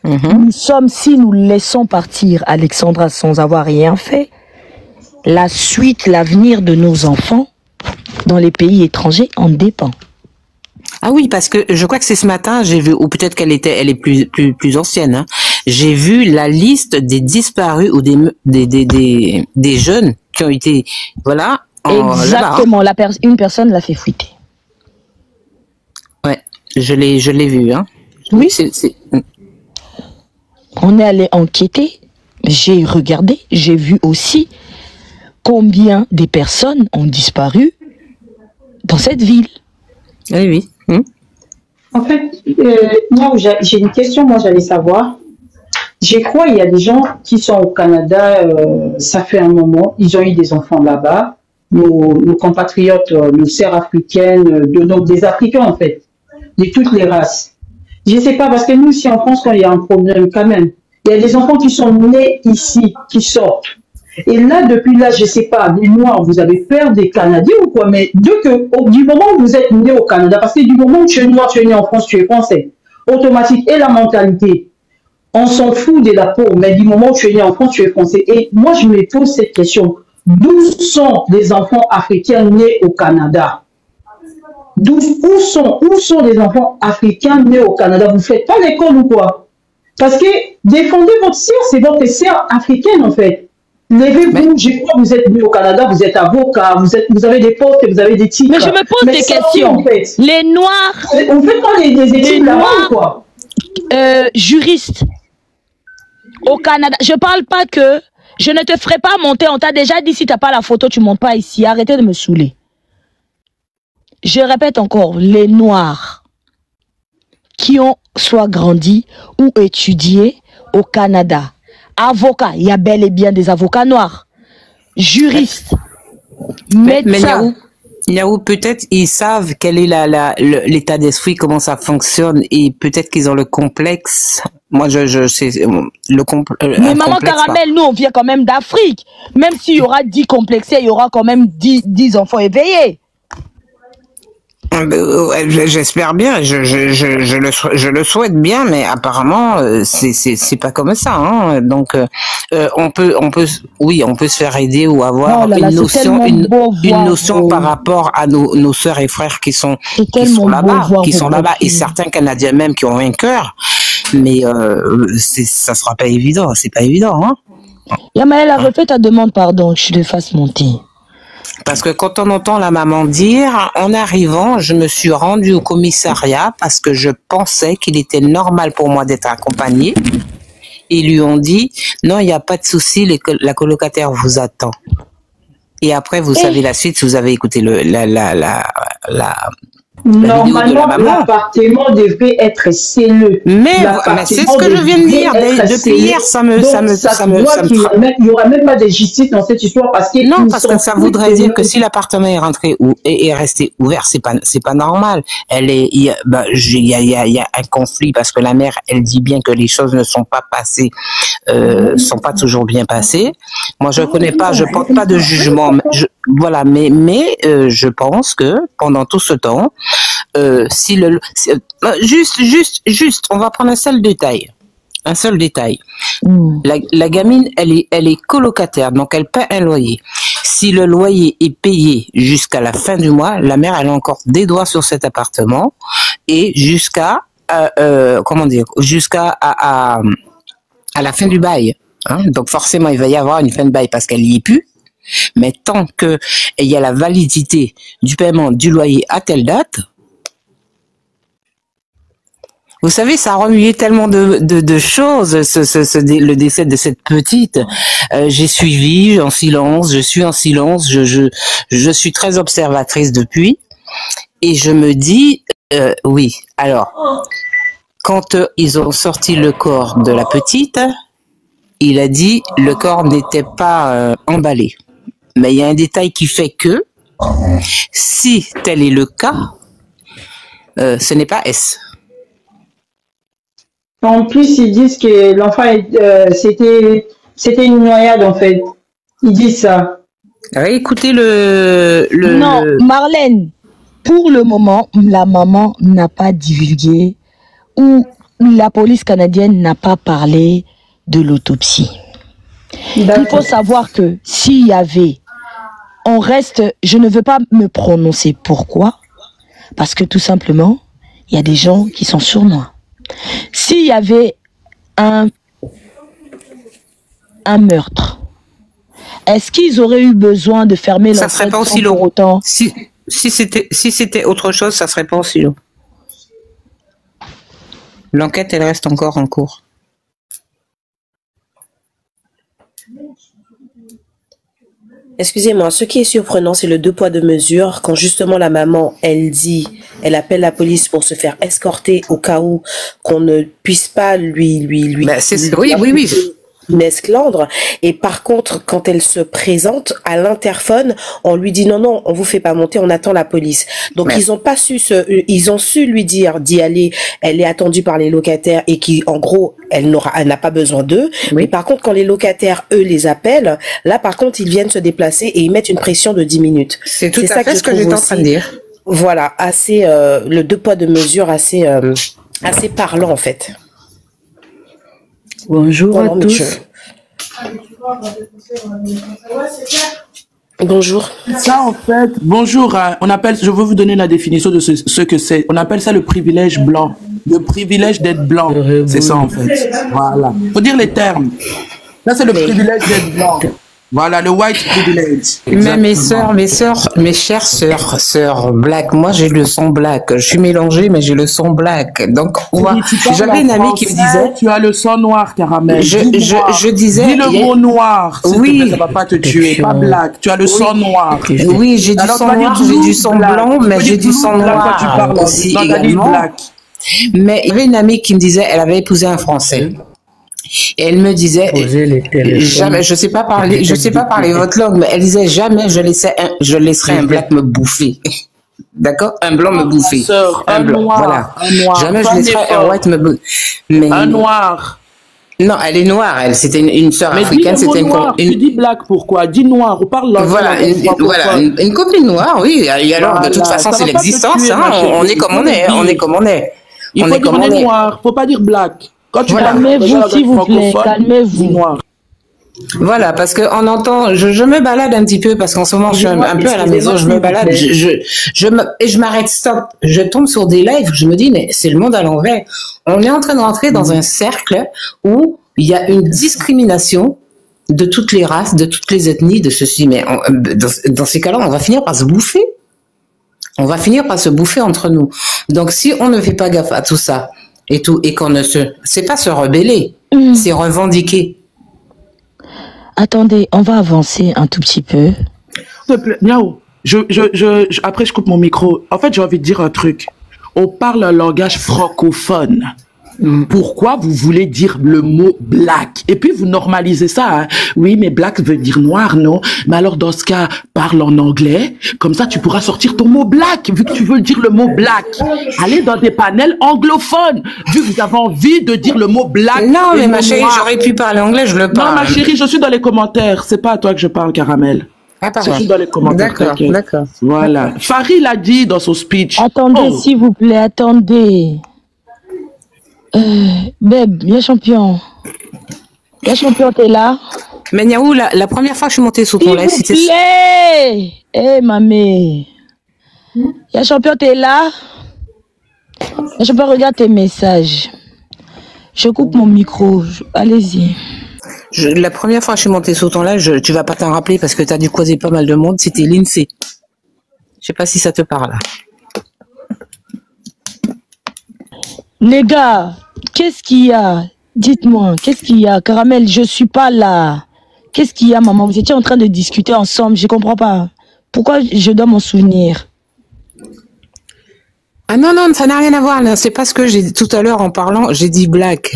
Nous sommes, si nous laissons partir Alexandra sans avoir rien fait, la suite, l'avenir de nos enfants dans les pays étrangers en dépend. Ah oui, parce que je crois que c'est ce matin, j'ai vu, ou peut-être elle est plus ancienne, hein. J'ai vu la liste des disparus ou des jeunes qui ont été, voilà. Exactement, une personne l'a fait fuiter. Ouais, je l'ai vu, hein. Oui. On est allé enquêter, j'ai regardé, j'ai vu aussi combien des personnes ont disparu dans cette ville. Oui, oui. En fait, moi, j'ai une question, moi, j'allais savoir. Je crois qu'il y a des gens qui sont au Canada, ça fait un moment, ils ont eu des enfants là-bas, nos compatriotes, nos sœurs africaines, des Africains, en fait, de toutes les races. Je ne sais pas, parce que nous, ici en France, quand il y a un problème, quand même, il y a des enfants qui sont nés ici, qui sortent. Et là, depuis là, je ne sais pas, les Noirs, vous avez peur des Canadiens ou quoi? Mais du moment où vous êtes né au Canada, parce que du moment où tu es noir, tu es né en France, tu es français, automatique, et la mentalité, on s'en fout de la peau, mais du moment où tu es né en France, tu es français. Et moi, je me pose cette question, d'où sont les enfants africains nés au Canada? Où sont les enfants africains nés au Canada? Vous ne faites pas l'école ou quoi? Parce que défendez votre sœur, c'est votre sœur africaine en fait. Levez-vous, je crois que vous êtes né au Canada, vous êtes avocat, vous avez des postes, vous avez des titres. Mais je me pose des questions. En fait. Les Noirs. On ne fait pas des études là-bas ou quoi? Juristes au Canada. Je parle pas que je ne te ferai pas monter. On t'a déjà dit si tu n'as pas la photo, tu ne montes pas ici. Arrêtez de me saouler. Je répète encore, les Noirs qui ont soit grandi ou étudié au Canada. Avocats, il y a bel et bien des avocats noirs. Juristes, médecins. Mais Niaou, peut-être ils savent quel est l'état d'esprit, comment ça fonctionne, et peut-être qu'ils ont le complexe. Moi, je sais le complexe. Mais maman Caramel, nous, on vient quand même d'Afrique. Même s'il y aura 10 complexés, il y aura quand même 10 enfants éveillés. J'espère bien, je le souhaite bien, mais apparemment c'est pas comme ça, hein. Donc on peut se faire aider ou avoir une notion par rapport à nos sœurs et frères qui sont là-bas, et certains Canadiens même qui ont un cœur, mais ça sera pas évident, c'est pas évident, hein. Yamaël a refait ta demande, pardon, que je te fasse monter. Parce que quand on entend la maman dire, en arrivant, je me suis rendue au commissariat parce que je pensais qu'il était normal pour moi d'être accompagnée. Ils lui ont dit, non, il n'y a pas de souci, la colocataire vous attend. Et après, vous savez la suite, si vous avez écouté normalement, l'appartement devrait être scellé. Mais c'est ce que je viens de dire. Depuis hier, il n'y aura même pas de justice dans cette histoire parce que non, parce que ça voudrait dire que si l'appartement est rentré ou est resté ouvert, c'est pas normal. Il y a un conflit parce que la mère, elle dit bien que les choses ne sont pas passées, sont pas toujours bien passées. Moi, je connais pas, je porte pas de jugement. Voilà, mais je pense que pendant tout ce temps, juste, on va prendre un seul détail. La gamine, elle est colocataire, donc elle paie un loyer. Si le loyer est payé jusqu'à la fin du mois, la mère, elle a encore des droits sur cet appartement et jusqu'à la fin du bail. Hein? Donc forcément, il va y avoir une fin de bail parce qu'elle y est plus. Mais tant que il y a la validité du paiement du loyer à telle date, vous savez, ça a remué tellement de choses, le décès de cette petite. J'ai suivi en silence, je suis en silence, je suis très observatrice depuis, et je me dis, oui, alors, quand ils ont sorti le corps de la petite, il a dit, le corps n'était pas emballé. Mais il y a un détail qui fait que, si tel est le cas, ce n'est pas S. En plus, ils disent que l'enfant, c'était une noyade, en fait. Ils disent ça. Écoutez Non, Marlène, pour le moment, la maman n'a pas divulgué ou la police canadienne n'a pas parlé de l'autopsie. Il faut savoir que s'il y avait, on reste, je ne veux pas me prononcer. Pourquoi? Parce que tout simplement, il y a des gens qui sont sournois. S'il y avait un meurtre, est-ce qu'ils auraient eu besoin de fermer Ça serait l'enquête pas aussi sans pour long. autant? Si c'était autre chose, ça serait pas aussi long. L'enquête, elle reste encore en cours. Excusez-moi, ce qui est surprenant, c'est le 2 poids 2 mesures. Quand justement la maman, elle appelle la police pour se faire escorter au cas où qu'on ne puisse pas lui Oui. une esclandre. Et par contre, quand elle se présente à l'interphone, on lui dit non, on vous fait pas monter, on attend la police. Donc ils ont pas su ils ont su lui dire d'y aller. Elle est attendue par les locataires et en gros, elle n'a pas besoin d'eux. Oui. Mais par contre, quand les locataires, eux, les appellent, là, par contre, ils viennent se déplacer et ils mettent une pression de 10 minutes. C'est tout à fait ce que j'étais en train de dire. Voilà, assez, le 2 poids 2 mesures assez parlant, en fait. Bonjour à tous. Bonjour. Ça, en fait, bonjour. On appelle, je veux vous donner la définition de ce que c'est. On appelle ça le privilège blanc. Le privilège d'être blanc. C'est ça, en fait. Voilà. Faut dire les termes. Là, c'est le privilège d'être blanc. Voilà, le white privilege. Mais mes chères sœurs black, moi j'ai le son black. Je suis mélangée, mais j'ai le son black. Donc, j'avais une amie qui me disait... Tu as le sang noir, Caramel. Je disais... Dis le mot noir. Oui. Ça va pas te tuer. Pas black. Tu as le sang noir. Oui, j'ai du sang noir, j'ai du sang blanc, mais j'ai du sang noir tu parles aussi également. Mais il y avait une amie qui me disait, elle avait épousé un Français. Et elle me disait, jamais, je sais pas parler votre langue, mais elle disait jamais je laisserai un black me bouffer. D'accord? Un blanc me bouffer. Un blanc, noir, voilà. Jamais je laisserai un white me bouffer. Un noir. Non, elle est noire, elle. C'était une sœur africaine. C'était Tu dis black pourquoi? Dis noir, on parle langue. Voilà, une copine noire, oui. Et alors, de toute façon, c'est l'existence, hein. On est comme on est, on est comme on est. Il faut dire noir, faut pas dire black. Quand tu calmez-vous, s'il vous plaît, calmez-vous. Voilà, parce que on entend, je me balade un petit peu parce qu'en ce moment je suis un peu à la maison, je me balade, et je m'arrête, stop, je tombe sur des lives, je me dis mais c'est le monde à l'envers. On est en train de rentrer dans un cercle où il y a une discrimination de toutes les races, de toutes les ethnies, de ceci, mais dans ces cas-là, on va finir par se bouffer. On va finir par se bouffer entre nous. Donc si on ne fait pas gaffe à tout ça, et qu'on c'est pas se rebeller, c'est revendiquer. Attendez, on va avancer un tout petit peu. S'il te plaît, Miaou, après je coupe mon micro. En fait, j'ai envie de dire un truc. On parle un langage francophone. Pourquoi vous voulez dire le mot black? Et puis vous normalisez ça, hein? Oui, mais black veut dire noir, non? Mais alors dans ce cas, parle en anglais, comme ça tu pourras sortir ton mot black, vu que tu veux dire le mot black. Allez dans des panels anglophones, vu que vous avez envie de dire le mot black. Non, mais ma chérie, j'aurais pu parler anglais, je le parle. Non, ma chérie, je suis dans les commentaires, c'est pas à toi que je parle, Caramel. Ah, pardon. Je suis dans les commentaires. D'accord. Voilà. Farid l'a dit dans son speech. Attendez, s'il vous plaît, attendez. Beb, bien champion. Bien champion, t'es là? Mais Niaou, la première fois que je suis montée sous ton live, c'était... S'il vous plaît! Eh, mamé. Bien champion, t'es là? Bien champion, regarde tes messages. Je coupe mon micro. Allez-y. La première fois que je suis montée sous ton live, tu vas pas t'en rappeler parce que tu as dû croiser pas mal de monde, c'était l'INSEE. Je sais pas si ça te parle. Les gars, qu'est-ce qu'il y a? Dites-moi, qu'est-ce qu'il y a? Caramel, je suis pas là. Qu'est-ce qu'il y a, maman? Vous étiez en train de discuter ensemble, je comprends pas. Pourquoi je dois m'en souvenir? Ah non, ça n'a rien à voir. C'est pas ce que j'ai dit tout à l'heure en parlant, j'ai dit black.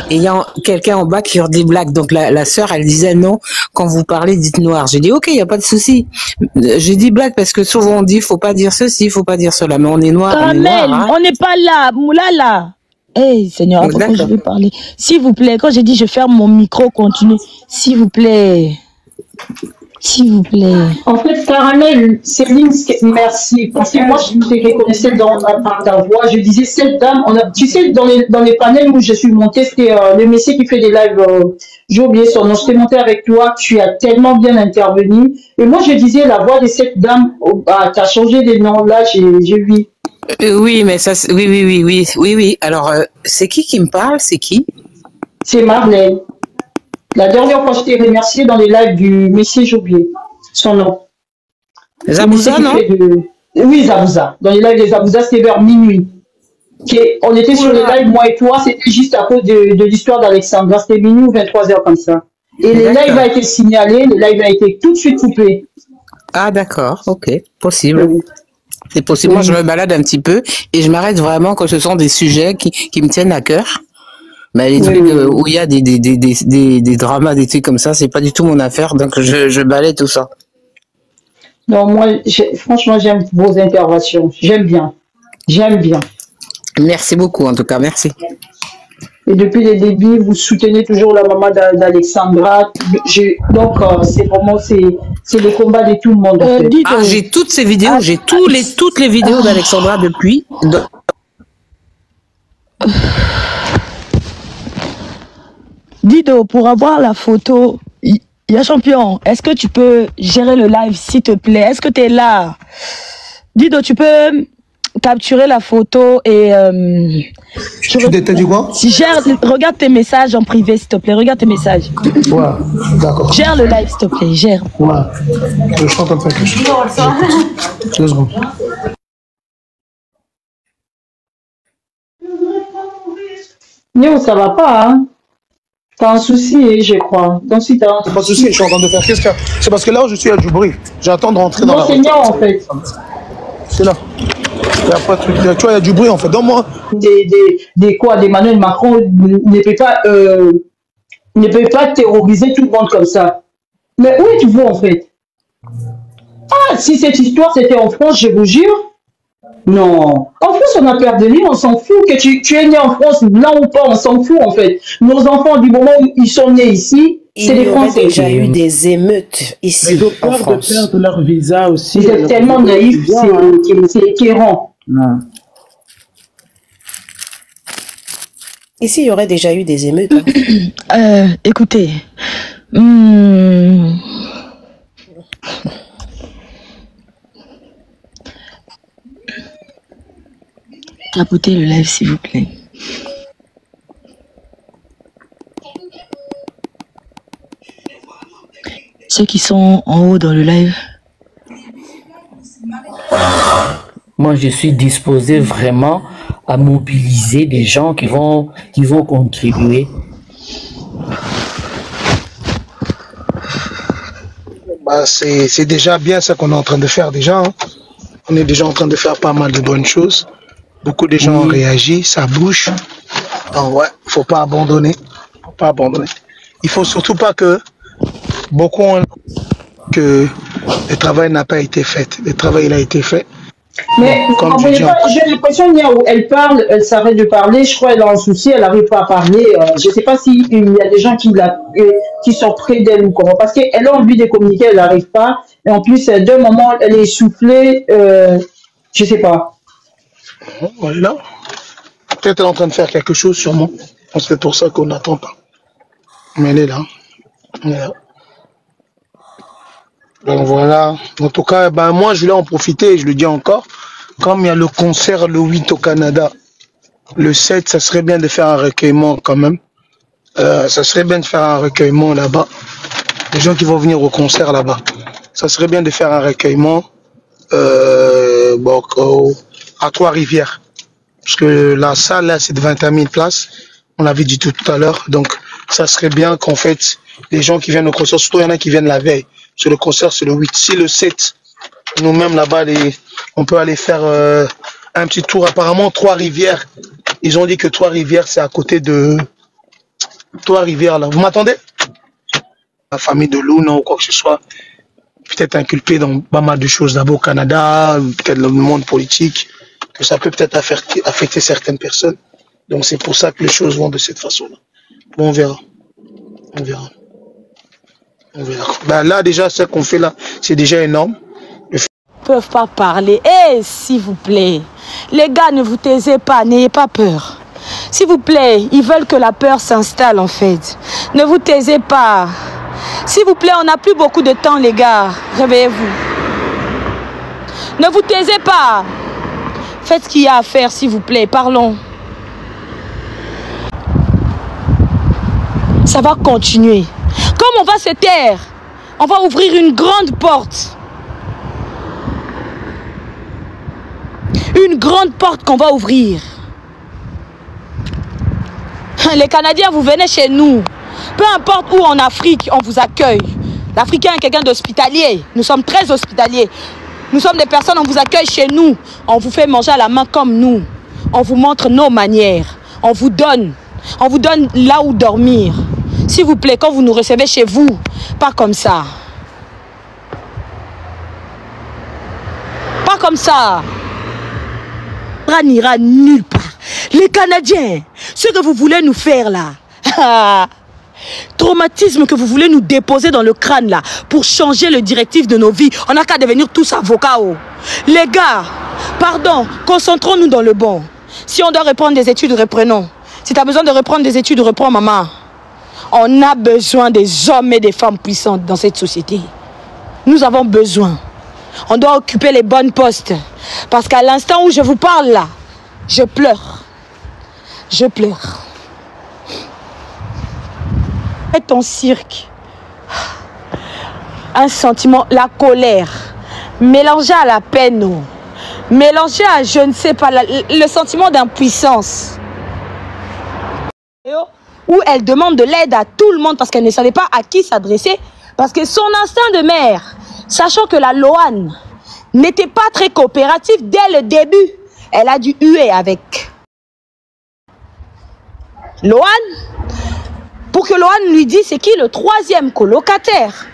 Et il y a quelqu'un en bas qui redit black. Donc la sœur, elle disait non, quand vous parlez, dites noir. J'ai dit ok, il n'y a pas de souci. J'ai dit black parce que souvent on dit faut pas dire ceci, faut pas dire cela. Mais on est noir, Caramel, on n'est pas là. Moulala. Hey, Seigneur, pourquoi je vais parler? S'il vous plaît, quand j'ai dit je ferme mon micro, continuez. S'il vous plaît. S'il vous plaît. En fait, Caramel, Céline, merci. Parce que moi, je te reconnaissais par ta voix. Je disais, cette dame, tu sais, dans les panels où je suis montée, c'était le messier qui fait des lives, j'ai oublié son nom, je t'ai monté avec toi, tu as tellement bien intervenu. Et moi, je disais, la voix de cette dame, tu as changé de nom, là, j'ai vu. Oui, mais ça, oui. Alors, c'est qui me parle? C'est qui? C'est Marlène. La dernière fois, je t'ai remercié dans les lives du Messie, j'ai oublié son nom. Zabouza, non? Oui, Zabouza. Dans les lives de Zabouza, c'était vers minuit. On était sur les lives, moi et toi, c'était juste à cause de l'histoire d'Alexandra. C'était minuit ou 23h comme ça. Et les lives a été signalé, le live a été tout de suite coupé. Ah, d'accord, ok, possible. Oui. C'est possible. Moi, je me balade un petit peu et je m'arrête vraiment quand ce sont des sujets qui me tiennent à cœur. Mais les trucs où il y a des dramas, des trucs comme ça, c'est pas du tout mon affaire, donc je balaye tout ça. Non, moi, franchement, j'aime vos interventions. J'aime bien. Merci beaucoup, en tout cas, merci. Et depuis les débuts, vous soutenez toujours la maman d'Alexandra. Donc, c'est vraiment, c'est le combat de tout le monde. En fait. J'ai toutes ces vidéos, j'ai toutes les vidéos d'Alexandra depuis. Dido, pour avoir la photo, il y a Champion. Est-ce que tu peux gérer le live, s'il te plaît? Est-ce que tu es là? Dido, tu peux capturer la photo et... tu t'as dit quoi? Regarde tes messages en privé, s'il te plaît. Regarde tes messages. Ouais, d'accord. Gère le live, s'il te plaît. Gère. Ouais. Je suis en train de faire quelque chose. 2 secondes. Non, ça va pas, hein? T'as un souci, je crois. Donc, si t'as pas de souci, je suis en train de faire. Qu'est-ce qu'il y a? C'est parce que là où je suis, il y a du bruit. J'attends de rentrer dans la c'est bien, en fait. C'est là. Il y a pas de truc. Tu vois, il y a du bruit, en fait. Dans moi. D'Emmanuel Macron ne peut pas terroriser tout le monde comme ça. Mais où tu vas, en fait? Ah, si cette histoire, c'était en France, je vous jure. Non. En France, on a perdu, on s'en fout. Que tu es né en France, blanc ou pas, on s'en fout en fait. Nos enfants, du moment où ils sont nés ici, c'est les Français. Il y a déjà eu des émeutes ici en France. Ils ont peur de perdre leur visa aussi. Vous êtes tellement naïfs, c'est écœurant. Ici, il y aurait déjà eu des émeutes. Écoutez. Tapotez le live, s'il vous plaît. Ceux qui sont en haut dans le live. Moi, je suis disposé vraiment à mobiliser des gens qui vont contribuer. Bah, c'est déjà bien ça qu'on est en train de faire déjà. Hein. On est déjà en train de faire pas mal de bonnes choses. Beaucoup de gens ont réagi, ça bouge. Donc ouais, faut pas abandonner. Il faut surtout pas que beaucoup ont que le travail n'a pas été fait. Le travail il a été fait. Mais j'ai l'impression qu'elle parle, elle s'arrête de parler, je crois qu'elle a un souci, elle n'arrive pas à parler. Je ne sais pas s'il y a des gens qui sont près d'elle ou comment. Parce qu'elle a envie de communiquer, elle n'arrive pas. Et en plus, d'un moment, elle est essoufflée, je ne sais pas. Voilà. Peut-être elle est en train de faire quelque chose sûrement. C'est pour ça qu'on n'attend pas. Mais elle est là. Donc voilà. En tout cas, moi je voulais en profiter et je le dis encore. Comme il y a le concert le 8 au Canada, le 7, ça serait bien de faire un recueillement quand même. Ça serait bien de faire un recueillement là-bas. Les gens qui vont venir au concert là-bas. Ça serait bien de faire un recueillement à Trois-Rivières. Parce que la salle là, c'est de 21 000 places. On l'avait dit tout à l'heure. Donc ça serait bien qu'en fait, les gens qui viennent au concert, surtout il y en a qui viennent la veille. Sur le concert, c'est le 8. Si le 7, nous-mêmes là-bas, on peut aller faire un petit tour. Apparemment, Trois-Rivières, ils ont dit que Trois-Rivières, c'est à côté de Trois-Rivières là. Vous m'attendez? La famille de Luna ou quoi que ce soit, peut-être inculpé dans pas mal de choses d'abord au Canada, peut-être le monde politique, que ça peut peut-être affecter certaines personnes. Donc c'est pour ça que les choses vont de cette façon-là. Bon, on verra. On verra. Ben là, déjà, ce qu'on fait là, c'est déjà énorme. Ils ne peuvent pas parler. Eh, s'il vous plaît. Les gars, ne vous taisez pas, n'ayez pas peur. S'il vous plaît, ils veulent que la peur s'installe en fait. Ne vous taisez pas. S'il vous plaît, on n'a plus beaucoup de temps, les gars. Réveillez-vous. Ne vous taisez pas. Faites ce qu'il y a à faire, s'il vous plaît. Parlons. Ça va continuer. Comme on va se taire, on va ouvrir une grande porte. Une grande porte qu'on va ouvrir. Les Canadiens, vous venez chez nous. Peu importe où en Afrique, on vous accueille. L'Africain est quelqu'un d'hospitalier. Nous sommes très hospitaliers. Nous sommes des personnes, on vous accueille chez nous. On vous fait manger à la main comme nous. On vous montre nos manières. On vous donne là où dormir. S'il vous plaît, quand vous nous recevez chez vous, pas comme ça. Pas comme ça. On n'ira nulle part. Les Canadiens, ce que vous voulez nous faire là, traumatisme que vous voulez nous déposer dans le crâne là, pour changer le directif de nos vies, on n'a qu'à devenir tous avocats. Oh. Les gars, pardon, concentrons-nous dans le bon. Si on doit reprendre des études, reprenons. Si tu as besoin de reprendre des études, reprends maman. On a besoin des hommes et des femmes puissantes dans cette société. Nous avons besoin. On doit occuper les bonnes postes. Parce qu'à l'instant où je vous parle là, je pleure. Je pleure. Et ton cirque. Un sentiment, la colère. Mélangé à la peine. Mélangé à, je ne sais pas, le sentiment d'impuissance. Où elle demande de l'aide à tout le monde parce qu'elle ne savait pas à qui s'adresser. Parce que son instinct de mère, sachant que la Loane n'était pas très coopérative dès le début, elle a dû huer avec Loane pour que Loane lui dise c'est qui le troisième colocataire.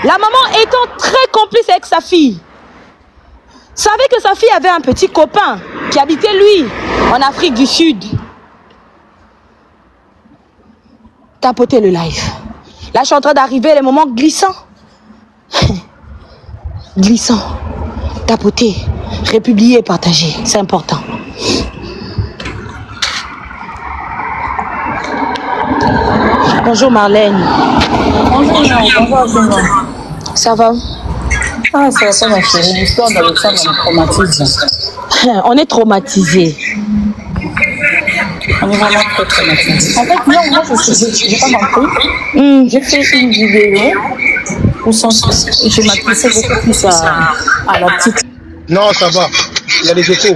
La maman étant très complice avec sa fille, savait que sa fille avait un petit copain qui habitait lui en Afrique du Sud. Tapoter le live. Là, je suis en train d'arriver les moments glissants. Glissant. Tapoter. Republier, partager. C'est important. Bonjour Marlène. Bonjour. Ça va? Ah, ça va pas ma chérie. L'histoire d'Alexandre me traumatise. On est traumatisés. On est vraiment très traumatisés. En fait, moi, j'ai pas compris. J'ai fait une vidéo où je m'adressais beaucoup plus à la petite. Non, ça va. Il y a les échos.